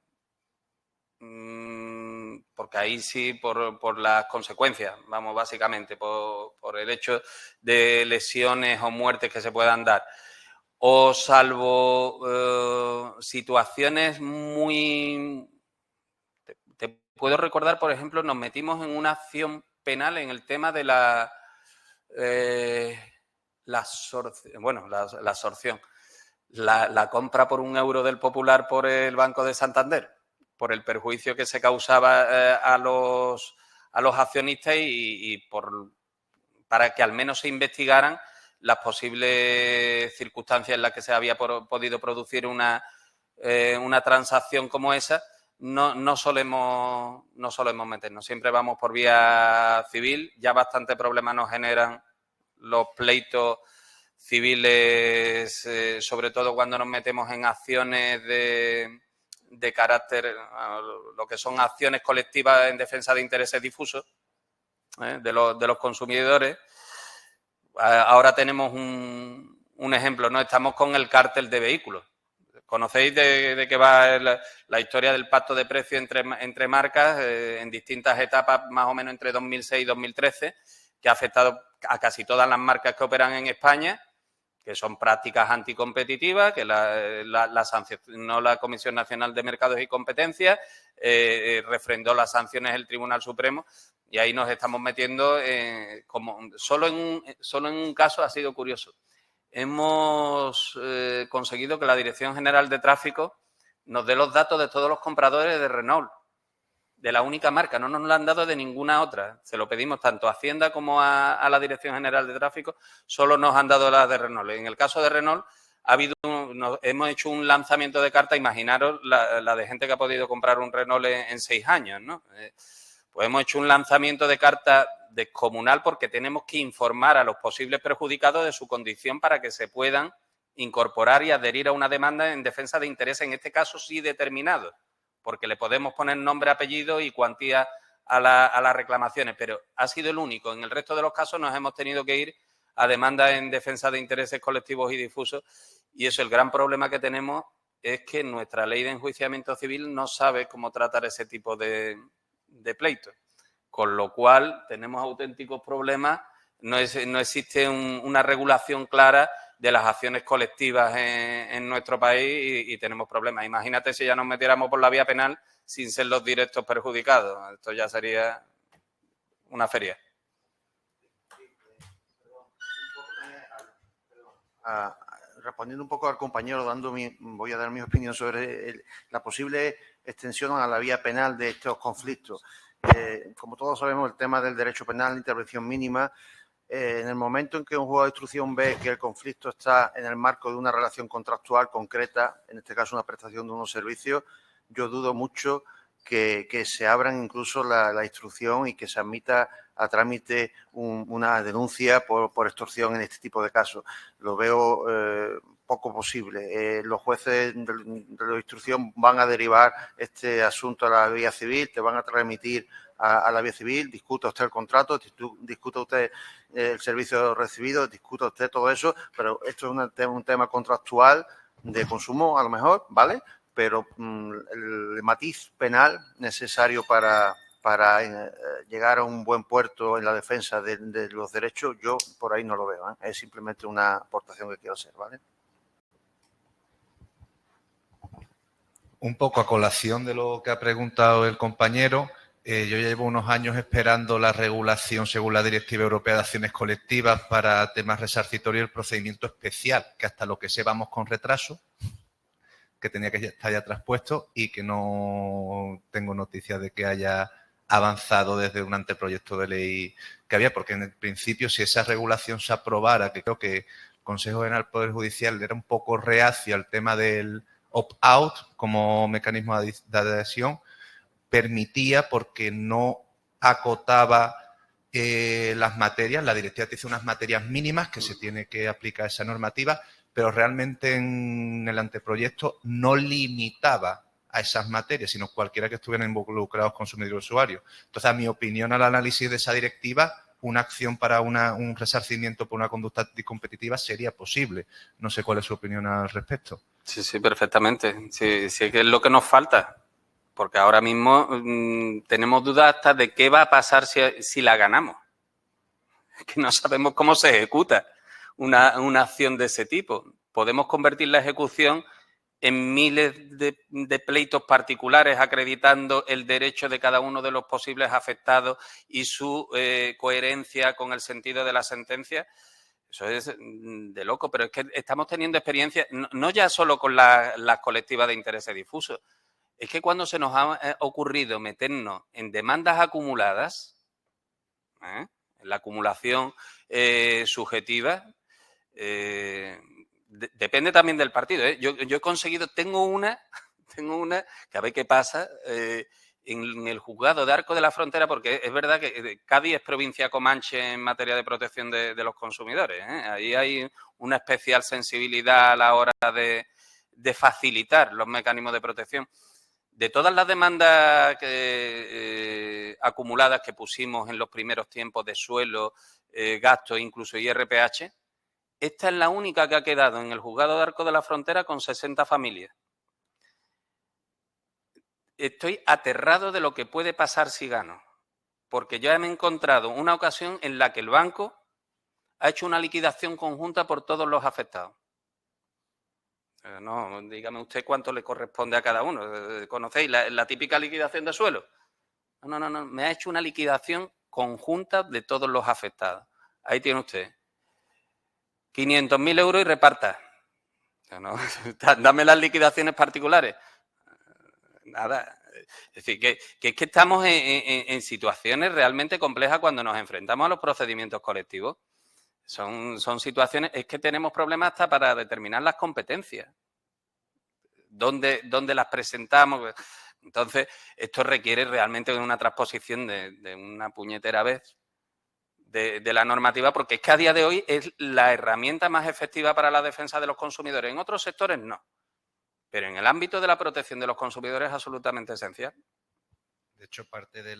porque ahí sí, por las consecuencias, vamos, básicamente, por el hecho de lesiones o muertes que se puedan dar, o salvo situaciones muy... Te puedo recordar, por ejemplo, nos metimos en una acción penal en el tema de la absorción. La compra por €1 del Popular por el Banco de Santander, por el perjuicio que se causaba a los accionistas y para que al menos se investigaran las posibles circunstancias en las que se había podido producir una transacción como esa. No solemos meternos, siempre vamos por vía civil. Ya bastante problemas nos generan los pleitos civiles, sobre todo cuando nos metemos en acciones de carácter, lo que son acciones colectivas en defensa de intereses difusos de los consumidores. Ahora tenemos un ejemplo, ¿no? Estamos con el cártel de vehículos. ¿Conocéis de qué va la historia del pacto de precios entre marcas en distintas etapas, más o menos entre 2006 y 2013, que ha afectado a casi todas las marcas que operan en España, que son prácticas anticompetitivas, que la sancionó la Comisión Nacional de Mercados y Competencia, refrendó las sanciones el Tribunal Supremo, y ahí nos estamos metiendo solo en un caso ha sido curioso. Hemos conseguido que la Dirección General de Tráfico nos dé los datos de todos los compradores de Renault, de la única marca, no nos lo han dado de ninguna otra. Se lo pedimos tanto a Hacienda como a la Dirección General de Tráfico, solo nos han dado la de Renault. En el caso de Renault, hemos hecho un lanzamiento de carta, imaginaros la de gente que ha podido comprar un Renault en 6 años, ¿no? Pues hemos hecho un lanzamiento de carta descomunal porque tenemos que informar a los posibles perjudicados de su condición para que se puedan incorporar y adherir a una demanda en defensa de intereses, en este caso sí determinados, porque le podemos poner nombre, apellido y cuantía a las reclamaciones, pero ha sido el único. En el resto de los casos nos hemos tenido que ir a demandas en defensa de intereses colectivos y difusos, y eso, el gran problema que tenemos es que nuestra ley de enjuiciamiento civil no sabe cómo tratar ese tipo de pleitos, con lo cual tenemos auténticos problemas, no existe una regulación clara de las acciones colectivas en nuestro país y tenemos problemas. Imagínate si ya nos metiéramos por la vía penal sin ser los directos perjudicados. Esto ya sería una feria. Respondiendo un poco al compañero, voy a dar mi opinión sobre la posible extensión a la vía penal de estos conflictos. Como todos sabemos, el tema del derecho penal, la intervención mínima, en el momento en que un juzgado de instrucción ve que el conflicto está en el marco de una relación contractual concreta, en este caso una prestación de unos servicios, yo dudo mucho que se abran incluso la instrucción y que se admita a trámite una denuncia por extorsión en este tipo de casos. Lo veo poco posible. Los jueces de la instrucción van a derivar este asunto a la vía civil, te van a remitir a la vía civil, discuta usted el contrato, discuta usted el servicio recibido, discuta usted todo eso, pero esto es un tema contractual de consumo, a lo mejor, ¿vale? Pero el matiz penal necesario para llegar a un buen puerto en la defensa de los derechos, yo por ahí no lo veo, ¿eh? Es simplemente una aportación que quiero hacer, ¿vale? Un poco a colación de lo que ha preguntado el compañero, yo llevo unos años esperando la regulación según la Directiva Europea de Acciones Colectivas para temas resarcitorios y el procedimiento especial, que hasta lo que sé vamos con retraso, que tenía que estar ya traspuesto y que no tengo noticias de que haya avanzado desde un anteproyecto de ley que había, porque en el principio si esa regulación se aprobara, que creo que el Consejo General del Poder Judicial era un poco reacio al tema del opt-out como mecanismo de adhesión, permitía porque no acotaba las materias, la directiva te dice unas materias mínimas que se tiene que aplicar esa normativa, pero realmente en el anteproyecto no limitaba a esas materias, sino cualquiera que estuvieran involucrados consumidores y usuarios. Entonces, a mi opinión, al análisis de esa directiva, una acción para un resarcimiento por una conducta anticompetitiva sería posible. No sé cuál es su opinión al respecto. Sí, perfectamente. Sí, es que es lo que nos falta. Porque ahora mismo tenemos dudas hasta de qué va a pasar si la ganamos. Es que no sabemos cómo se ejecuta una acción de ese tipo. Podemos convertir la ejecución en miles de pleitos particulares acreditando el derecho de cada uno de los posibles afectados y su coherencia con el sentido de la sentencia. Eso es de loco, pero es que estamos teniendo experiencias, no ya solo con las colectivas de intereses difusos, es que cuando se nos ha ocurrido meternos en demandas acumuladas, en la acumulación subjetiva, depende también del partido, ¿eh? Yo he conseguido, tengo una que a ver qué pasa en el juzgado de Arco de la Frontera, porque es verdad que Cádiz es provincia comanche en materia de protección de los consumidores, ¿eh? Ahí hay una especial sensibilidad a la hora de facilitar los mecanismos de protección. De todas las demandas acumuladas que pusimos en los primeros tiempos de suelo, gastos, incluso IRPH, esta es la única que ha quedado en el juzgado de Arco de la Frontera con 60 familias. Estoy aterrado de lo que puede pasar si gano, porque ya me he encontrado una ocasión en la que el banco ha hecho una liquidación conjunta por todos los afectados. No, dígame usted cuánto le corresponde a cada uno. ¿Conocéis la típica liquidación de suelo? No, me ha hecho una liquidación conjunta de todos los afectados. Ahí tiene usted. 500.000 euros y reparta. No, dame las liquidaciones particulares. Nada. Es decir, que es que estamos en situaciones realmente complejas cuando nos enfrentamos a los procedimientos colectivos. Son situaciones, es que tenemos problemas hasta para determinar las competencias. ¿Dónde las presentamos? Entonces, esto requiere realmente de una transposición de una puñetera vez de la normativa, porque es que a día de hoy es la herramienta más efectiva para la defensa de los consumidores. En otros sectores no, pero en el ámbito de la protección de los consumidores es absolutamente esencial. De hecho, parte de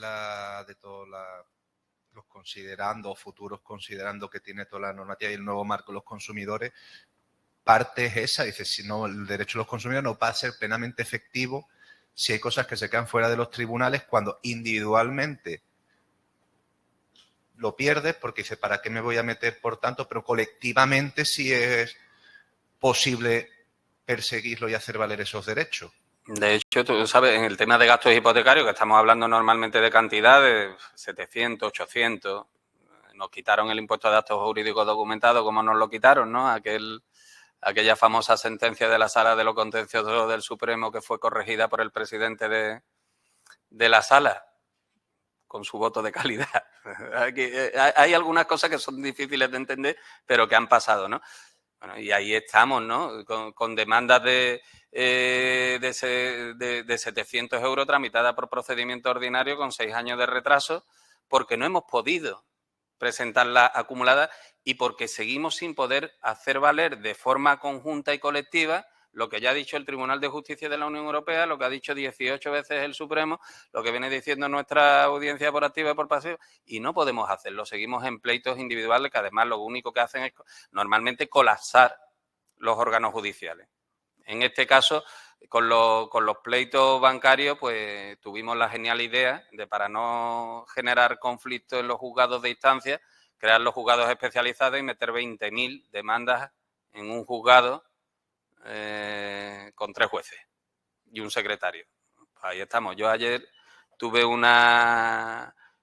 todos los considerando o futuros considerando que tiene toda la normativa y el nuevo marco de los consumidores, parte es esa. Dice, si no, el derecho de los consumidores no va a ser plenamente efectivo si hay cosas que se quedan fuera de los tribunales cuando individualmente lo pierdes, porque dice, ¿para qué me voy a meter por tanto? Pero colectivamente sí es posible perseguirlo y hacer valer esos derechos. De hecho, tú sabes, en el tema de gastos hipotecarios, que estamos hablando normalmente de cantidades, 700, 800, nos quitaron el impuesto de actos jurídicos documentados, como nos lo quitaron, ¿no? Aquella famosa sentencia de la Sala de lo Contencioso del Supremo que fue corregida por el presidente de la Sala, con su voto de calidad. Hay algunas cosas que son difíciles de entender, pero que han pasado, ¿no? Bueno, y ahí estamos, ¿no? Con demandas de 700 euros tramitadas por procedimiento ordinario con 6 años de retraso, porque no hemos podido presentarla acumulada y porque seguimos sin poder hacer valer de forma conjunta y colectiva lo que ya ha dicho el Tribunal de Justicia de la Unión Europea, lo que ha dicho 18 veces el Supremo, lo que viene diciendo nuestra audiencia por activa y por pasiva, y no podemos hacerlo. Seguimos en pleitos individuales que además lo único que hacen es normalmente colapsar los órganos judiciales. En este caso, con los pleitos bancarios, pues tuvimos la genial idea de, para no generar conflictos en los juzgados de instancia, crear los juzgados especializados y meter 20.000 demandas en un juzgado con 3 jueces y un secretario. Ahí estamos. Yo ayer tuve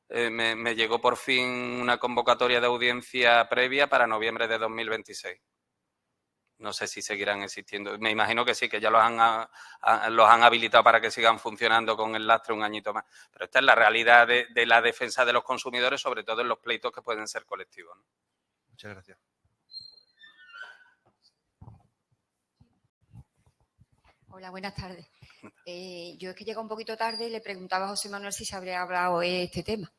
me llegó por fin una convocatoria de audiencia previa para noviembre de 2026. No sé si seguirán existiendo. Me imagino que sí, que ya los han habilitado para que sigan funcionando con el lastre un añito más. Pero esta es la realidad de la defensa de los consumidores, sobre todo en los pleitos que pueden ser colectivos, ¿no? Muchas gracias. Hola, buenas tardes. Yo es que llego un poquito tarde y le preguntaba a José Manuel si se habría hablado de este tema.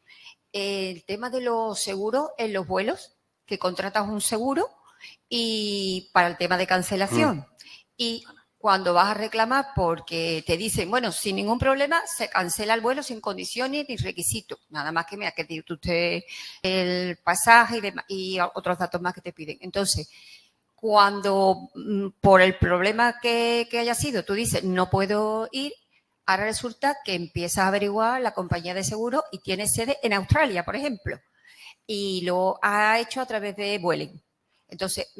El tema de los seguros en los vuelos, que contratas un seguro y para el tema de cancelación. Y cuando vas a reclamar porque te dicen, bueno, sin ningún problema, se cancela el vuelo sin condiciones ni requisitos. Nada más que me acredite usted el pasaje y otros datos más que te piden. Entonces, cuando por el problema que haya sido, tú dices, no puedo ir, ahora resulta que empiezas a averiguar la compañía de seguro y tiene sede en Australia, por ejemplo, y lo ha hecho a través de Vueling. Entonces,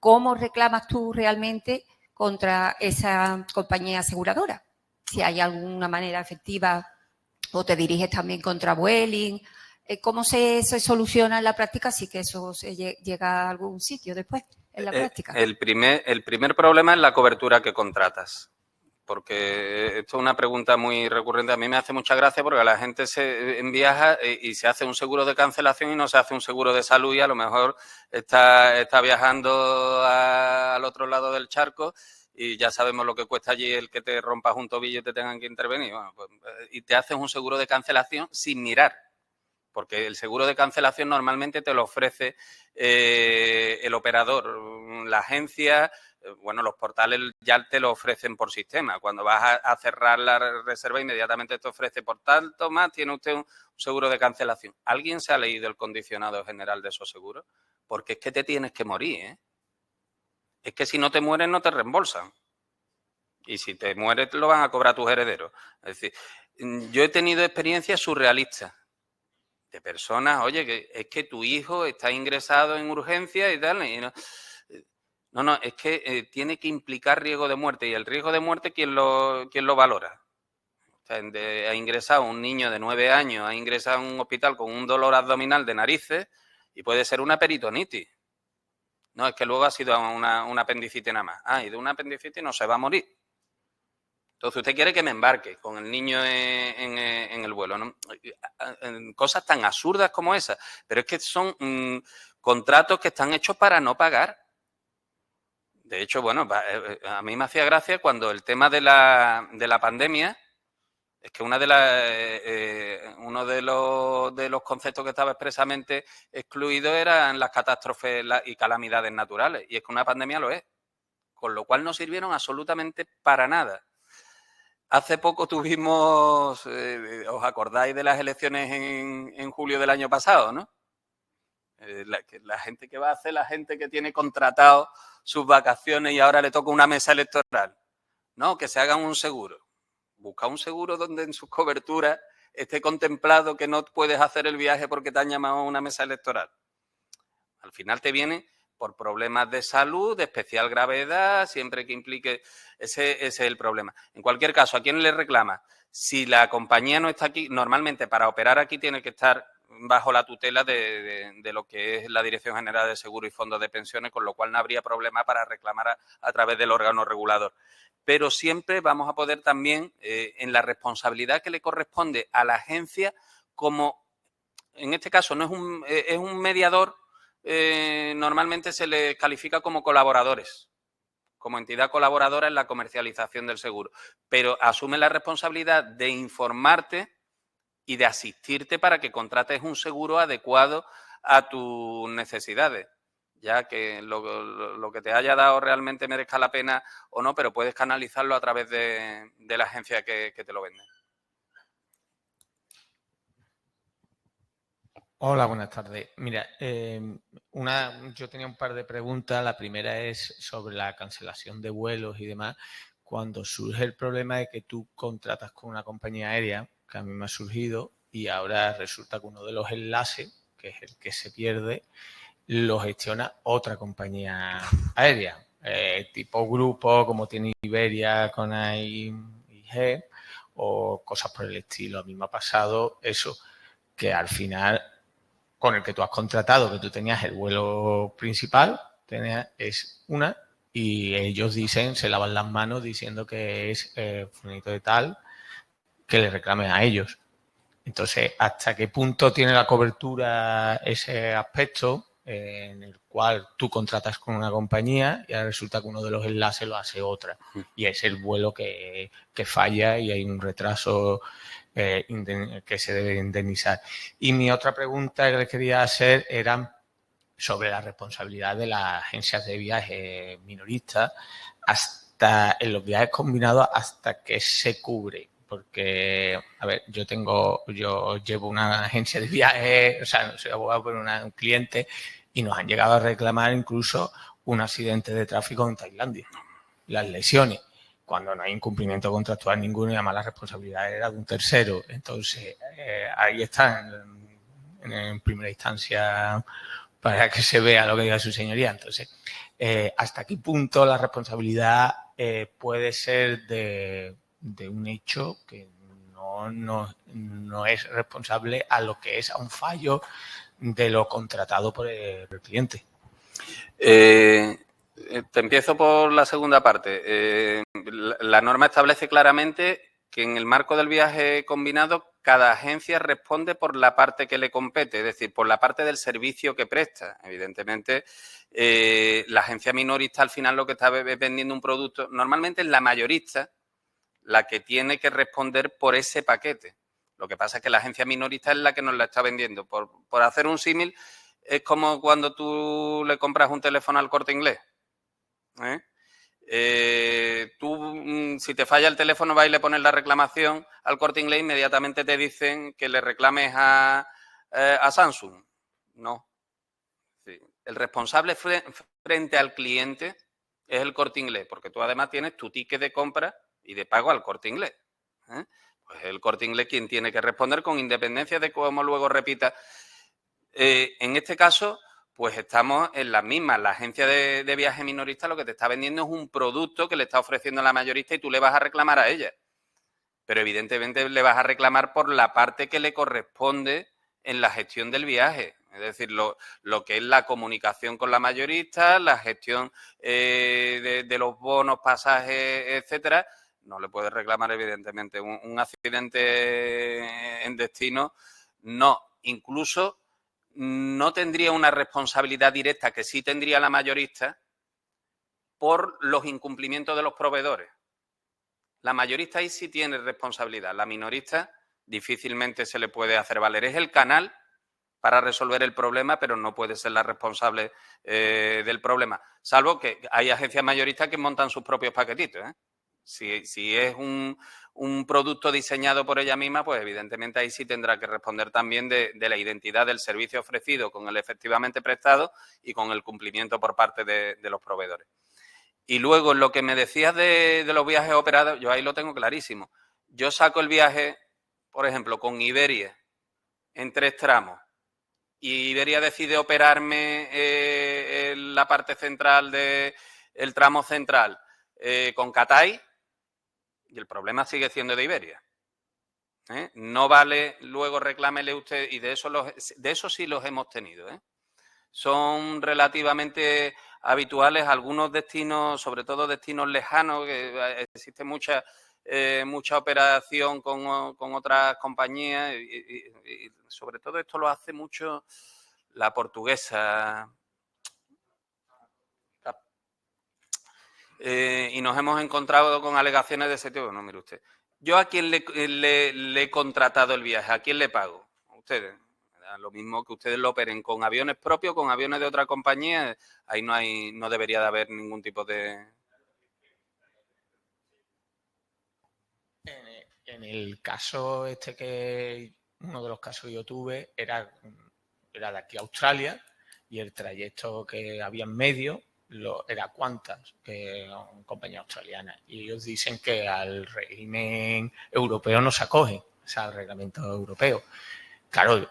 ¿cómo reclamas tú realmente contra esa compañía aseguradora? Si hay alguna manera efectiva o te diriges también contra Vueling. ¿Cómo se soluciona en la práctica? Sí que eso se llega a algún sitio después, en la práctica. El primer problema es la cobertura que contratas. Porque esto es una pregunta muy recurrente. A mí me hace mucha gracia porque la gente se viaja y se hace un seguro de cancelación y no se hace un seguro de salud y a lo mejor está viajando al otro lado del charco y ya sabemos lo que cuesta allí el que te rompas un tobillo y te tengan que intervenir. Bueno, pues, y te haces un seguro de cancelación sin mirar. Porque el seguro de cancelación normalmente te lo ofrece el operador, la agencia, bueno, los portales ya te lo ofrecen por sistema. Cuando vas a cerrar la reserva, inmediatamente te ofrece por tanto más, tiene usted un seguro de cancelación. ¿Alguien se ha leído el condicionado general de esos seguros? Porque es que te tienes que morir, ¿eh? Es que si no te mueres no te reembolsan. Y si te mueres te lo van a cobrar tus herederos. Es decir, yo he tenido experiencias surrealistas de personas, oye, que es que tu hijo está ingresado en urgencia y tal, y no, es que tiene que implicar riesgo de muerte, y el riesgo de muerte, ¿quién lo valora? O sea, ha ingresado un niño de 9 años, ha ingresado en un hospital con un dolor abdominal de narices y puede ser una peritonitis. No, es que luego ha sido una apendicitis nada más. Y de una apendicitis no se va a morir. Entonces, usted quiere que me embarque con el niño en el vuelo, ¿no? Cosas tan absurdas como esas. Pero es que son contratos que están hechos para no pagar. De hecho, bueno, a mí me hacía gracia cuando el tema de la pandemia, Es que uno de los conceptos que estaba expresamente excluido eran las catástrofes y calamidades naturales. Y es que una pandemia lo es. Con lo cual no sirvieron absolutamente para nada. Hace poco tuvimos, ¿os acordáis de las elecciones en julio del año pasado, no? La gente que va a hacer, la gente que tiene contratado sus vacaciones y ahora le toca una mesa electoral. No, que se hagan un seguro. Busca un seguro donde en sus coberturas esté contemplado que no puedes hacer el viaje porque te han llamado a una mesa electoral. Al final te viene por problemas de salud, de especial gravedad, siempre que implique... Ese es el problema. En cualquier caso, ¿a quién le reclama? Si la compañía no está aquí, normalmente para operar aquí tiene que estar bajo la tutela de lo que es la Dirección General de Seguro y Fondos de Pensiones, con lo cual no habría problema para reclamar a través del órgano regulador. Pero siempre vamos a poder también, en la responsabilidad que le corresponde a la agencia, como en este caso no es un mediador, normalmente se le califica como colaboradores, como entidad colaboradora en la comercialización del seguro, pero asume la responsabilidad de informarte y de asistirte para que contrates un seguro adecuado a tus necesidades, ya que lo que te haya dado realmente merezca la pena o no, pero puedes canalizarlo a través de la agencia que te lo vende. Hola, buenas tardes. Mira, yo tenía un par de preguntas. La primera es sobre la cancelación de vuelos y demás. Cuando surge el problema de que tú contratas con una compañía aérea, que a mí me ha surgido, y ahora resulta que uno de los enlaces, que es el que se pierde, lo gestiona otra compañía aérea, tipo grupo, como tiene Iberia con AIG, o cosas por el estilo. A mí me ha pasado eso, que al final... con el que tú has contratado, que tú tenías el vuelo principal, es una, y ellos se lavan las manos diciendo que es fulanito de tal, que le reclamen a ellos. Entonces, ¿hasta qué punto tiene la cobertura ese aspecto en el cual tú contratas con una compañía y ahora resulta que uno de los enlaces lo hace otra? Y es el vuelo que falla y hay un retraso que se debe indemnizar. Y mi otra pregunta que le quería hacer era sobre la responsabilidad de las agencias de viaje minoristas en los viajes combinados, hasta que se cubre. Porque, a ver, yo llevo una agencia de viaje, o sea, no soy abogado, pero un cliente, y nos han llegado a reclamar incluso un accidente de tráfico en Tailandia, las lesiones, cuando no hay incumplimiento contractual ninguno y además la responsabilidad era de un tercero. Entonces, ahí está en primera instancia para que se vea lo que diga su señoría. Entonces, ¿hasta qué punto la responsabilidad puede ser de un hecho que no es responsable a lo que es a un fallo de lo contratado por el cliente? Te empiezo por la segunda parte. La norma establece claramente que en el marco del viaje combinado cada agencia responde por la parte que le compete, es decir, por la parte del servicio que presta. Evidentemente, la agencia minorista al final lo que está vendiendo un producto, normalmente es la mayorista la que tiene que responder por ese paquete. Lo que pasa es que la agencia minorista es la que nos la está vendiendo. Por hacer un símil, es como cuando tú le compras un teléfono al Corte Inglés. Tú, si te falla el teléfono, vas y le pones la reclamación al Corte Inglés, inmediatamente te dicen que le reclames a Samsung. No. Sí. El responsable frente al cliente es el Corte Inglés, porque tú además tienes tu ticket de compra y de pago al Corte Inglés. Pues el Corte Inglés quien tiene que responder con independencia de cómo luego repita. En este caso, pues estamos en las mismas. La agencia de viaje minorista lo que te está vendiendo es un producto que le está ofreciendo la mayorista y tú le vas a reclamar a ella. Pero evidentemente le vas a reclamar por la parte que le corresponde en la gestión del viaje. Es decir, lo que es la comunicación con la mayorista, la gestión de los bonos, pasajes, etcétera. No le puedes reclamar, evidentemente, un accidente en destino. No, incluso no tendría una responsabilidad directa, que sí tendría la mayorista, por los incumplimientos de los proveedores. La mayorista ahí sí tiene responsabilidad. La minorista difícilmente se le puede hacer valer. Es el canal para resolver el problema, pero no puede ser la responsable del problema. Salvo que hay agencias mayoristas que montan sus propios paquetitos, ¿eh? Si es un producto diseñado por ella misma, pues evidentemente ahí sí tendrá que responder también de la identidad del servicio ofrecido con el efectivamente prestado y con el cumplimiento por parte de los proveedores. Y luego, en lo que me decías de los viajes operados, yo ahí lo tengo clarísimo. Yo saco el viaje, por ejemplo, con Iberia en 3 tramos y Iberia decide operarme en la parte central del tramo central con Cathay, y el problema sigue siendo de Iberia. No vale, luego reclámele usted, y de eso sí los hemos tenido. Son relativamente habituales algunos destinos, sobre todo destinos lejanos, que existe mucha operación con otras compañías y sobre todo esto lo hace mucho la portuguesa. Y nos hemos encontrado con alegaciones de ese tipo. No, mire usted, ¿yo a quién le he contratado el viaje? ¿A quién le pago? A ustedes. Lo mismo que ustedes lo operen con aviones propios, con aviones de otra compañía, ahí no debería de haber ningún tipo de... En el caso uno de los casos que yo tuve era de aquí a Australia y el trayecto que había en medio era Qantas, que es una compañía australiana, y ellos dicen que al régimen europeo no se acogen, o sea, al reglamento europeo. Claro,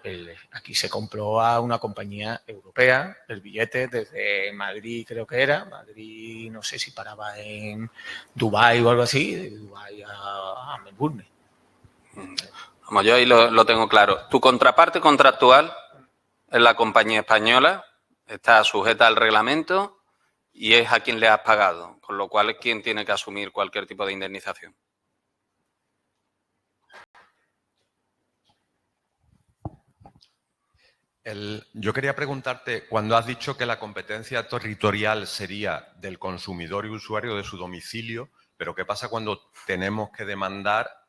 aquí se compró a una compañía europea el billete desde Madrid, creo que era. Madrid, no sé si paraba en Dubái o algo así, de Dubái a Melbourne. Como yo ahí lo tengo claro. Tu contraparte contractual es la compañía española, está sujeta al reglamento y es a quien le has pagado, con lo cual es quien tiene que asumir cualquier tipo de indemnización. Yo quería preguntarte, cuando has dicho que la competencia territorial sería del consumidor y usuario de su domicilio, pero ¿qué pasa cuando tenemos que demandar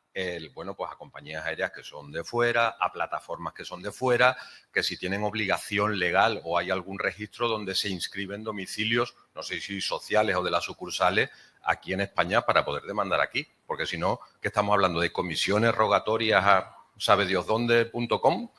pues a compañías aéreas que son de fuera, a plataformas que son de fuera, que si tienen obligación legal o hay algún registro donde se inscriben domicilios, no sé si sociales o de las sucursales, aquí en España para poder demandar aquí? Porque si no, ¿qué estamos hablando? ¿De comisiones rogatorias a sabediosdónde.com?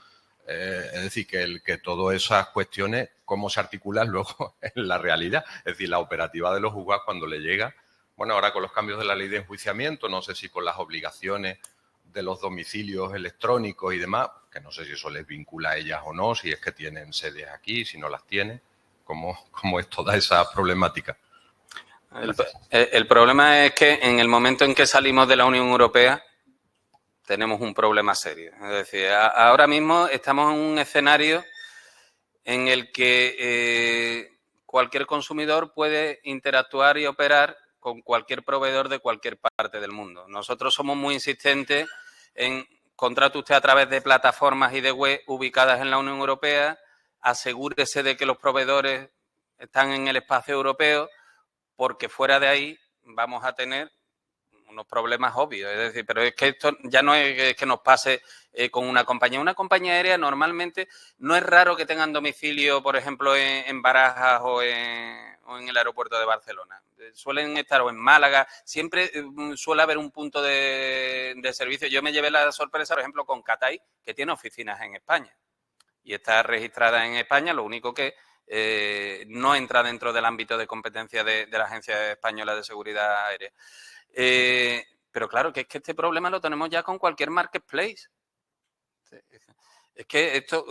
Es decir, que todas esas cuestiones, cómo se articulan luego en la realidad. Es decir, la operativa de los juzgados cuando le llega, bueno, ahora con los cambios de la ley de enjuiciamiento, no sé si con las obligaciones de los domicilios electrónicos y demás, que no sé si eso les vincula a ellas o no, si es que tienen sedes aquí, si no las tienen, cómo es toda esa problemática. El problema es que en el momento en que salimos de la Unión Europea, tenemos un problema serio. Es decir, ahora mismo estamos en un escenario en el que cualquier consumidor puede interactuar y operar con cualquier proveedor de cualquier parte del mundo. Nosotros somos muy insistentes en contrate usted a través de plataformas y de web ubicadas en la Unión Europea, asegúrese de que los proveedores están en el espacio europeo, porque fuera de ahí vamos a tener unos problemas obvios. Es decir, pero es que esto ya no es que nos pase con una compañía. Una compañía aérea normalmente no es raro que tengan domicilio, por ejemplo, en Barajas o en el aeropuerto de Barcelona. Suelen estar o en Málaga. Siempre suele haber un punto de servicio. Yo me llevé la sorpresa, por ejemplo, con Cathay, que tiene oficinas en España y está registrada en España. Lo único que no entra dentro del ámbito de competencia de la Agencia Española de Seguridad Aérea. Pero claro, que es que este problema lo tenemos ya con cualquier marketplace. Es que esto,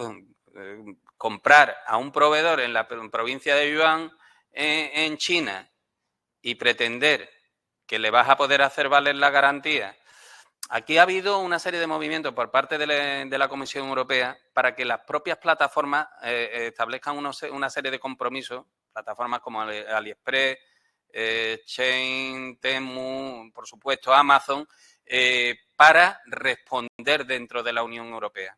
comprar a un proveedor en la provincia de Yuan, en China, y pretender que le vas a poder hacer valer la garantía. Aquí ha habido una serie de movimientos por parte de la Comisión Europea para que las propias plataformas establezcan una serie de compromisos, plataformas como AliExpress, Chain, Temu, por supuesto Amazon, para responder dentro de la Unión Europea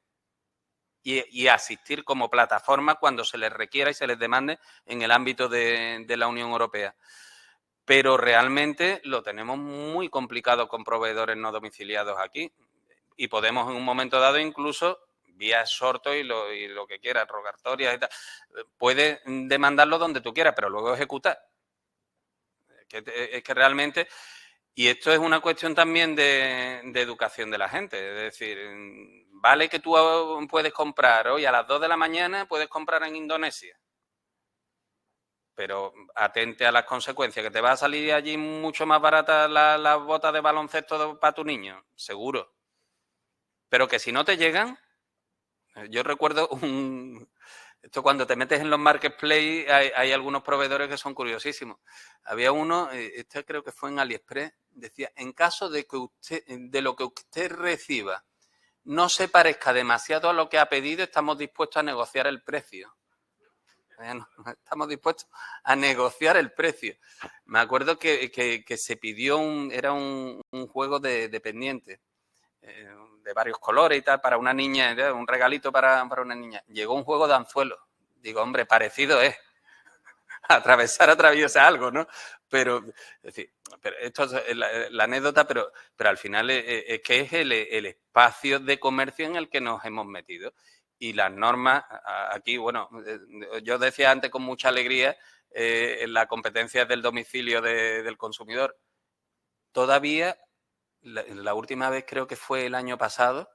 y asistir como plataforma cuando se les requiera y se les demande en el ámbito de la Unión Europea. pero realmente lo tenemos muy complicado con proveedores no domiciliados aquí y podemos en un momento dado incluso vía exhorto y lo que quieras, rogatorias y tal, puedes demandarlo donde tú quieras, pero luego ejecutar. Es que realmente, y esto es una cuestión también de educación de la gente, es decir, vale que tú puedes comprar hoy a las 2 de la mañana, puedes comprar en Indonesia, pero atente a las consecuencias, que te va a salir allí mucho más barata las botas de baloncesto para tu niño, seguro. Pero que si no te llegan, yo recuerdo esto cuando te metes en los marketplace, hay algunos proveedores que son curiosísimos. Había uno, este creo que fue en AliExpress, decía, en caso de que de lo que usted reciba no se parezca demasiado a lo que ha pedido, estamos dispuestos a negociar el precio. Estamos dispuestos a negociar el precio. Me acuerdo que se pidió era un juego de pendientes, de varios colores y tal, para una niña, un regalito para una niña. Llegó un juego de anzuelos. Digo, hombre, parecido es. Atravesar atraviesa algo, ¿no? Pero, es decir, esto es la anécdota, pero al final es que es el espacio de comercio en el que nos hemos metido. Y las normas, aquí, bueno, yo decía antes con mucha alegría, la competencia del domicilio del consumidor. Todavía, la última vez creo que fue el año pasado,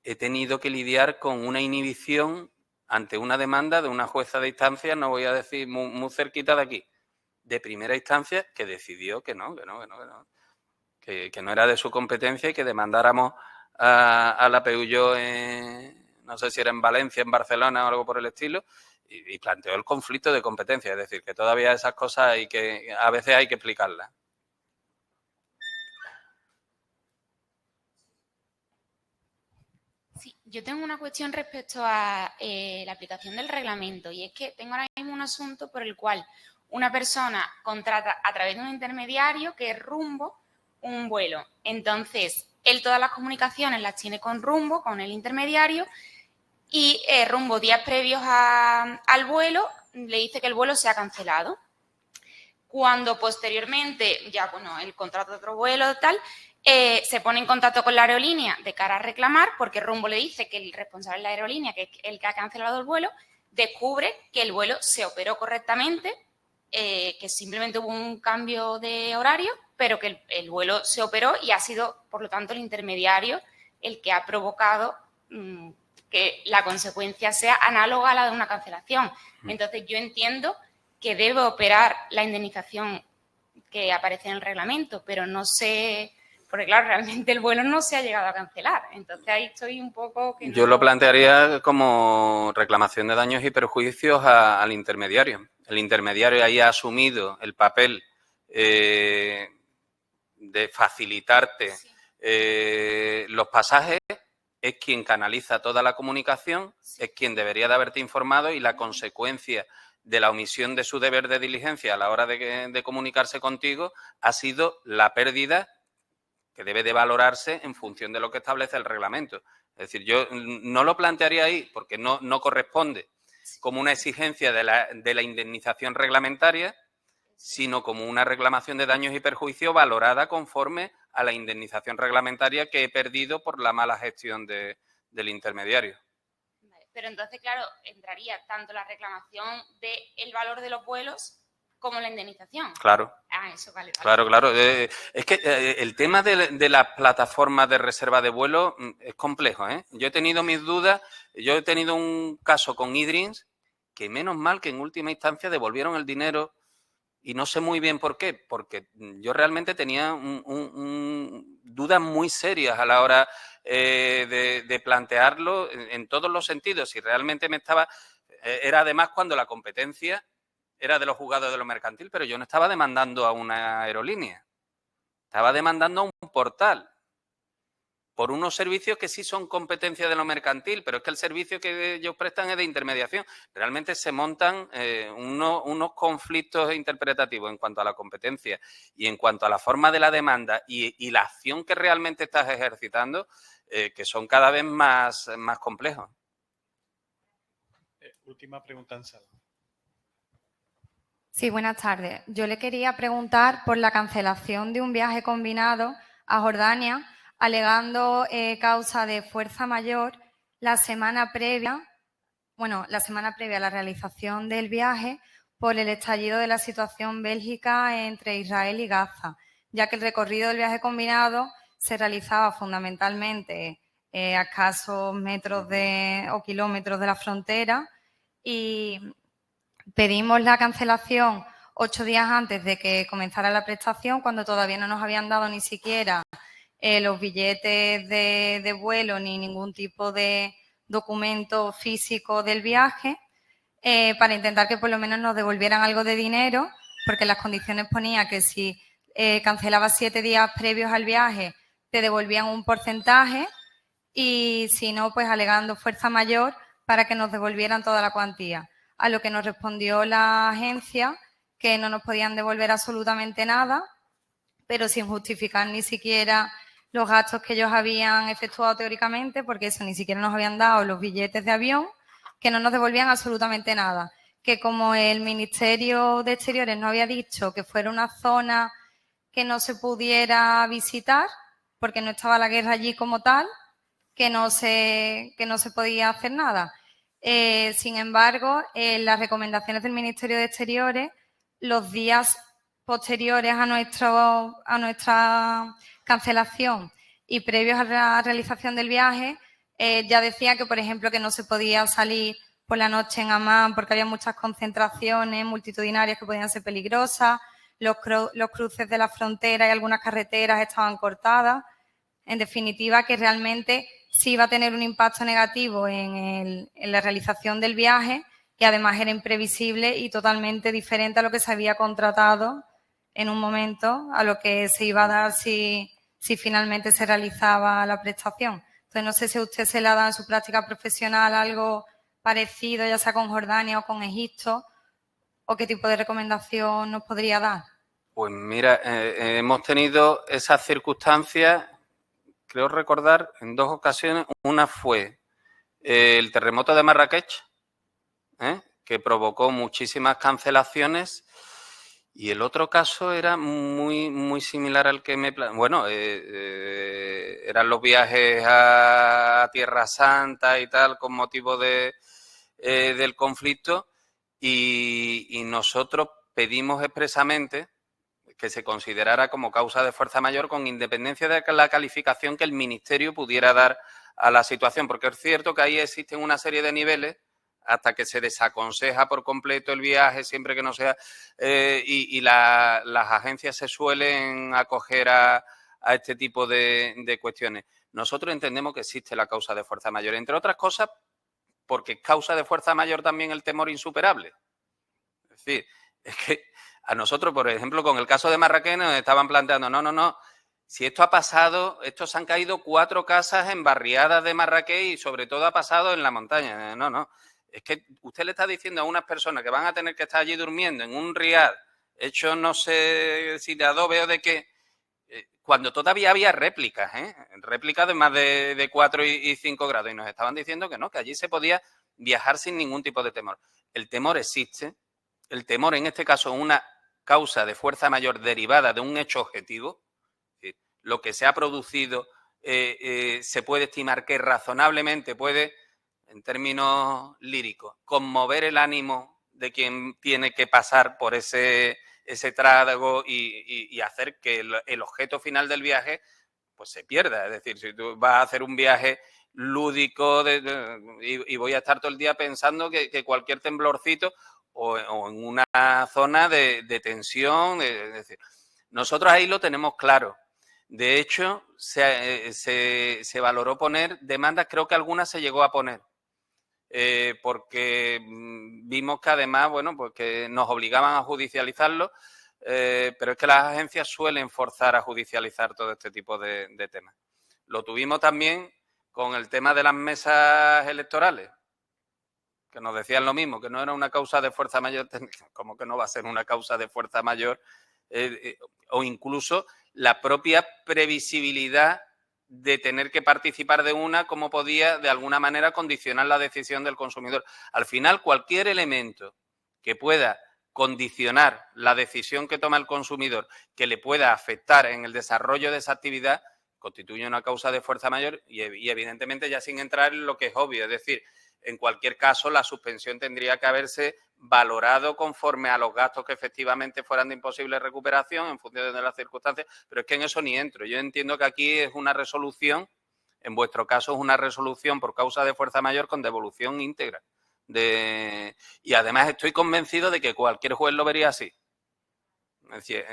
he tenido que lidiar con una inhibición ante una demanda de una jueza de instancia, no voy a decir muy cerquita de aquí, de primera instancia, que decidió que no era de su competencia y que demandáramos a la Peugeot, no sé si era en Valencia, en Barcelona o algo por el estilo, y planteó el conflicto de competencia. Es decir, que todavía esas cosas a veces hay que explicarlas. Sí, yo tengo una cuestión respecto a la aplicación del reglamento, y es que tengo ahora mismo un asunto por el cual una persona contrata a través de un intermediario, que es Rumbo, un vuelo. Entonces, él todas las comunicaciones las tiene con Rumbo, con el intermediario, y Rumbo, días previos al vuelo, le dice que el vuelo se ha cancelado. Cuando posteriormente, ya bueno, él contrata otro vuelo, tal, se pone en contacto con la aerolínea de cara a reclamar, porque Rumbo le dice que el responsable de la aerolínea, que es el que ha cancelado el vuelo, descubre que el vuelo se operó correctamente, que simplemente hubo un cambio de horario, pero que el vuelo se operó y ha sido, por lo tanto, el intermediario el que ha provocado que la consecuencia sea análoga a la de una cancelación. Entonces, yo entiendo que debe operar la indemnización que aparece en el reglamento, pero no sé, porque claro, realmente el vuelo no se ha llegado a cancelar. Entonces ahí estoy un poco... Yo lo plantearía como reclamación de daños y perjuicios al intermediario. El intermediario ahí ha asumido el papel de facilitarte los pasajes, es quien canaliza toda la comunicación, es quien debería de haberte informado, y la consecuencia de la omisión de su deber de diligencia a la hora de comunicarse contigo ha sido la pérdida que debe de valorarse en función de lo que establece el reglamento. Es decir, yo no lo plantearía ahí porque no corresponde como una exigencia de la indemnización reglamentaria, sino como una reclamación de daños y perjuicios valorada conforme a la indemnización reglamentaria que he perdido por la mala gestión del intermediario. Pero entonces, claro, entraría tanto la reclamación del valor de los vuelos como la indemnización. Claro. Ah, eso vale. Claro. Es que el tema de las plataformas de reserva de vuelo es complejo, ¿eh? Yo he tenido mis dudas. Yo he tenido un caso con eDreams que menos mal que en última instancia devolvieron el dinero, y no sé muy bien por qué, porque yo realmente tenía dudas muy serias a la hora de plantearlo en todos los sentidos. Y realmente era además cuando la competencia era de los juzgados de lo mercantil, pero yo no estaba demandando a una aerolínea, estaba demandando a un portal por unos servicios que sí son competencia de lo mercantil, pero es que el servicio que ellos prestan es de intermediación. Realmente se montan unos conflictos interpretativos en cuanto a la competencia y en cuanto a la forma de la demanda y la acción que realmente estás ejercitando, que son cada vez más complejos. Última pregunta en sala. Sí, buenas tardes. Yo le quería preguntar por la cancelación de un viaje combinado a Jordania, alegando causa de fuerza mayor la semana previa a la realización del viaje por el estallido de la situación bélica entre Israel y Gaza, ya que el recorrido del viaje combinado se realizaba fundamentalmente a escasos metros o kilómetros de la frontera y pedimos la cancelación 8 días antes de que comenzara la prestación, cuando todavía no nos habían dado ni siquiera los billetes de vuelo ni ningún tipo de documento físico del viaje, para intentar que por lo menos nos devolvieran algo de dinero, porque en las condiciones ponía que si cancelabas 7 días previos al viaje te devolvían un porcentaje y si no, pues alegando fuerza mayor para que nos devolvieran toda la cuantía. A lo que nos respondió la agencia que no nos podían devolver absolutamente nada, pero sin justificar ni siquiera los gastos que ellos habían efectuado teóricamente, porque eso, ni siquiera nos habían dado los billetes de avión, que no nos devolvían absolutamente nada. Que como el Ministerio de Exteriores no había dicho que fuera una zona que no se pudiera visitar, porque no estaba la guerra allí como tal, que no se podía hacer nada. Sin embargo, las recomendaciones del Ministerio de Exteriores, los días posteriores a nuestra cancelación y previos a la realización del viaje, ya decía que, por ejemplo, que no se podía salir por la noche en Amán porque había muchas concentraciones multitudinarias que podían ser peligrosas, los cruces de la frontera y algunas carreteras estaban cortadas. En definitiva, que realmente sí iba a tener un impacto negativo en la realización del viaje y además era imprevisible y totalmente diferente a lo que se había contratado en un momento, a lo que se iba a dar si finalmente se realizaba la prestación. Entonces, no sé si a usted se le ha dado en su práctica profesional algo parecido, ya sea con Jordania o con Egipto, o qué tipo de recomendación nos podría dar. Pues mira, hemos tenido esas circunstancias, creo recordar, en 2 ocasiones. Una fue el terremoto de Marrakech, que provocó muchísimas cancelaciones, y el otro caso era muy similar al que me... Bueno, eran los viajes a Tierra Santa y tal con motivo del conflicto, y nosotros pedimos expresamente que se considerara como causa de fuerza mayor con independencia de la calificación que el Ministerio pudiera dar a la situación, porque es cierto que ahí existen una serie de niveles hasta que se desaconseja por completo el viaje, siempre que no sea, y las agencias se suelen acoger a este tipo de cuestiones. Nosotros entendemos que existe la causa de fuerza mayor, entre otras cosas, porque es causa de fuerza mayor también el temor insuperable. Es decir, es que a nosotros, por ejemplo, con el caso de Marrakech nos estaban planteando, no, si esto ha pasado, se han caído 4 casas en barriadas de Marrakech y sobre todo ha pasado en la montaña. No, es que usted le está diciendo a unas personas que van a tener que estar allí durmiendo en un riad hecho no sé si de adobe o de qué, cuando todavía había réplicas, réplicas de más de 4 y 5 grados, y nos estaban diciendo que no, que allí se podía viajar sin ningún tipo de temor. El temor existe. El temor, en este caso, es una causa de fuerza mayor derivada de un hecho objetivo. Lo que se ha producido se puede estimar que razonablemente puede, en términos líricos, conmover el ánimo de quien tiene que pasar por ese trago y hacer que el objeto final del viaje pues se pierda. Es decir, si tú vas a hacer un viaje lúdico y voy a estar todo el día pensando que cualquier temblorcito o en una zona de tensión, es decir, nosotros ahí lo tenemos claro. De hecho, se valoró poner demandas, creo que algunas se llegó a poner, porque vimos que además, bueno, pues que nos obligaban a judicializarlo, pero es que las agencias suelen forzar a judicializar todo este tipo de temas. Lo tuvimos también con el tema de las mesas electorales, que nos decían lo mismo, que no era una causa de fuerza mayor. ¿Cómo que no va a ser una causa de fuerza mayor? O incluso la propia previsibilidad de tener que participar de una, cómo podía de alguna manera condicionar la decisión del consumidor. Al final, cualquier elemento que pueda condicionar la decisión que toma el consumidor que le pueda afectar en el desarrollo de esa actividad constituye una causa de fuerza mayor y evidentemente ya sin entrar en lo que es obvio, es decir, en cualquier caso la suspensión tendría que haberse valorado conforme a los gastos que efectivamente fueran de imposible recuperación en función de las circunstancias, pero es que en eso ni entro. Yo entiendo que aquí es una resolución, en vuestro caso es una resolución por causa de fuerza mayor con devolución íntegra. Y además estoy convencido de que cualquier juez lo vería así. Es decir,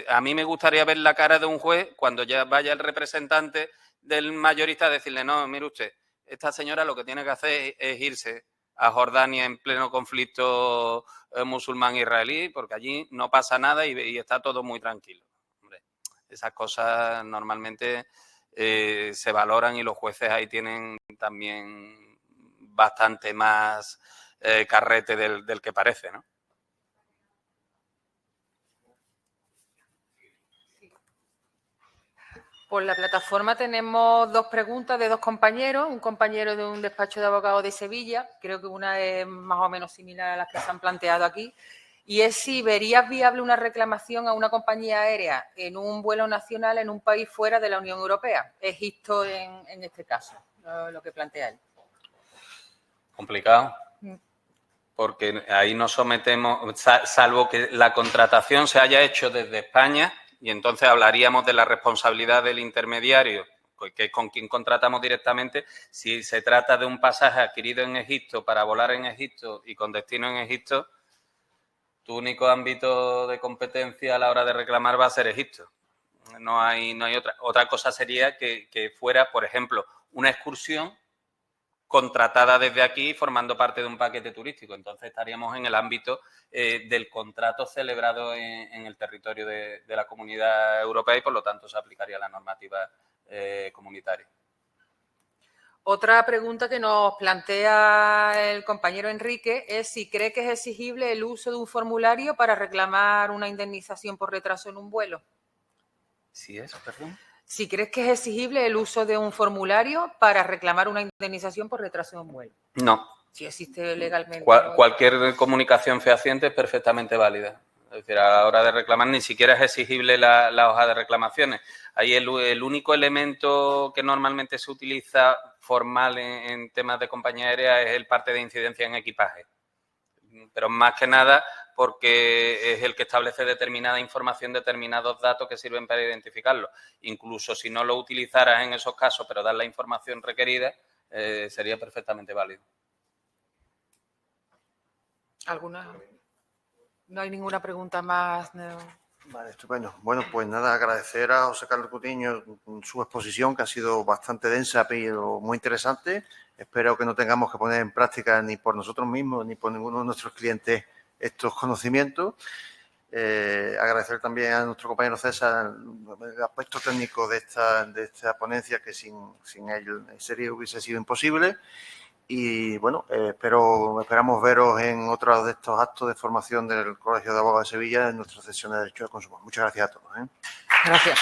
a mí me gustaría ver la cara de un juez cuando ya vaya el representante del mayorista a decirle, no, mire usted, esta señora lo que tiene que hacer es irse a Jordania en pleno conflicto musulmán-israelí, porque allí no pasa nada y está todo muy tranquilo. Hombre, esas cosas normalmente se valoran y los jueces ahí tienen también bastante más carrete del que parece, ¿no? Por la plataforma tenemos dos preguntas de dos compañeros, un compañero de un despacho de abogados de Sevilla, creo que una es más o menos similar a las que se han planteado aquí, y es si verías viable una reclamación a una compañía aérea en un vuelo nacional en un país fuera de la Unión Europea, Egipto en este caso, lo que plantea él. Complicado, porque ahí nos sometemos, salvo que la contratación se haya hecho desde España, y entonces hablaríamos de la responsabilidad del intermediario, que es con quien contratamos directamente. Si se trata de un pasaje adquirido en Egipto para volar en Egipto y con destino en Egipto, tu único ámbito de competencia a la hora de reclamar va a ser Egipto. No hay otra. Otra cosa sería que fuera, por ejemplo, una excursión contratada desde aquí formando parte de un paquete turístico. Entonces estaríamos en el ámbito del contrato celebrado en el territorio de la Comunidad Europea y por lo tanto se aplicaría la normativa comunitaria. Otra pregunta que nos plantea el compañero Enrique es si cree que es exigible el uso de un formulario para reclamar una indemnización por retraso en un vuelo. ¿Sí es? Perdón. Si crees que es exigible el uso de un formulario para reclamar una indemnización por retraso en un vuelo. No. Si existe legalmente. Cualquier comunicación fehaciente es perfectamente válida. Es decir, a la hora de reclamar ni siquiera es exigible la hoja de reclamaciones. Ahí el único elemento que normalmente se utiliza formal en temas de compañía aérea es el parte de incidencia en equipaje. Pero más que nada porque es el que establece determinada información, determinados datos que sirven para identificarlo. Incluso si no lo utilizaras en esos casos, pero dar la información requerida, sería perfectamente válido. ¿Alguna? No hay ninguna pregunta más. No. Vale, estupendo. Bueno, pues nada, agradecer a José Carlos Cutiño su exposición, que ha sido bastante densa, pero muy interesante. Espero que no tengamos que poner en práctica ni por nosotros mismos ni por ninguno de nuestros clientes estos conocimientos. Agradecer también a nuestro compañero César el aspecto técnico de esta ponencia, que sin él hubiese sido imposible. Y bueno, esperamos veros en otros de estos actos de formación del Colegio de Abogados de Sevilla en nuestra sesión de Derecho de Consumo. Muchas gracias a todos. Gracias.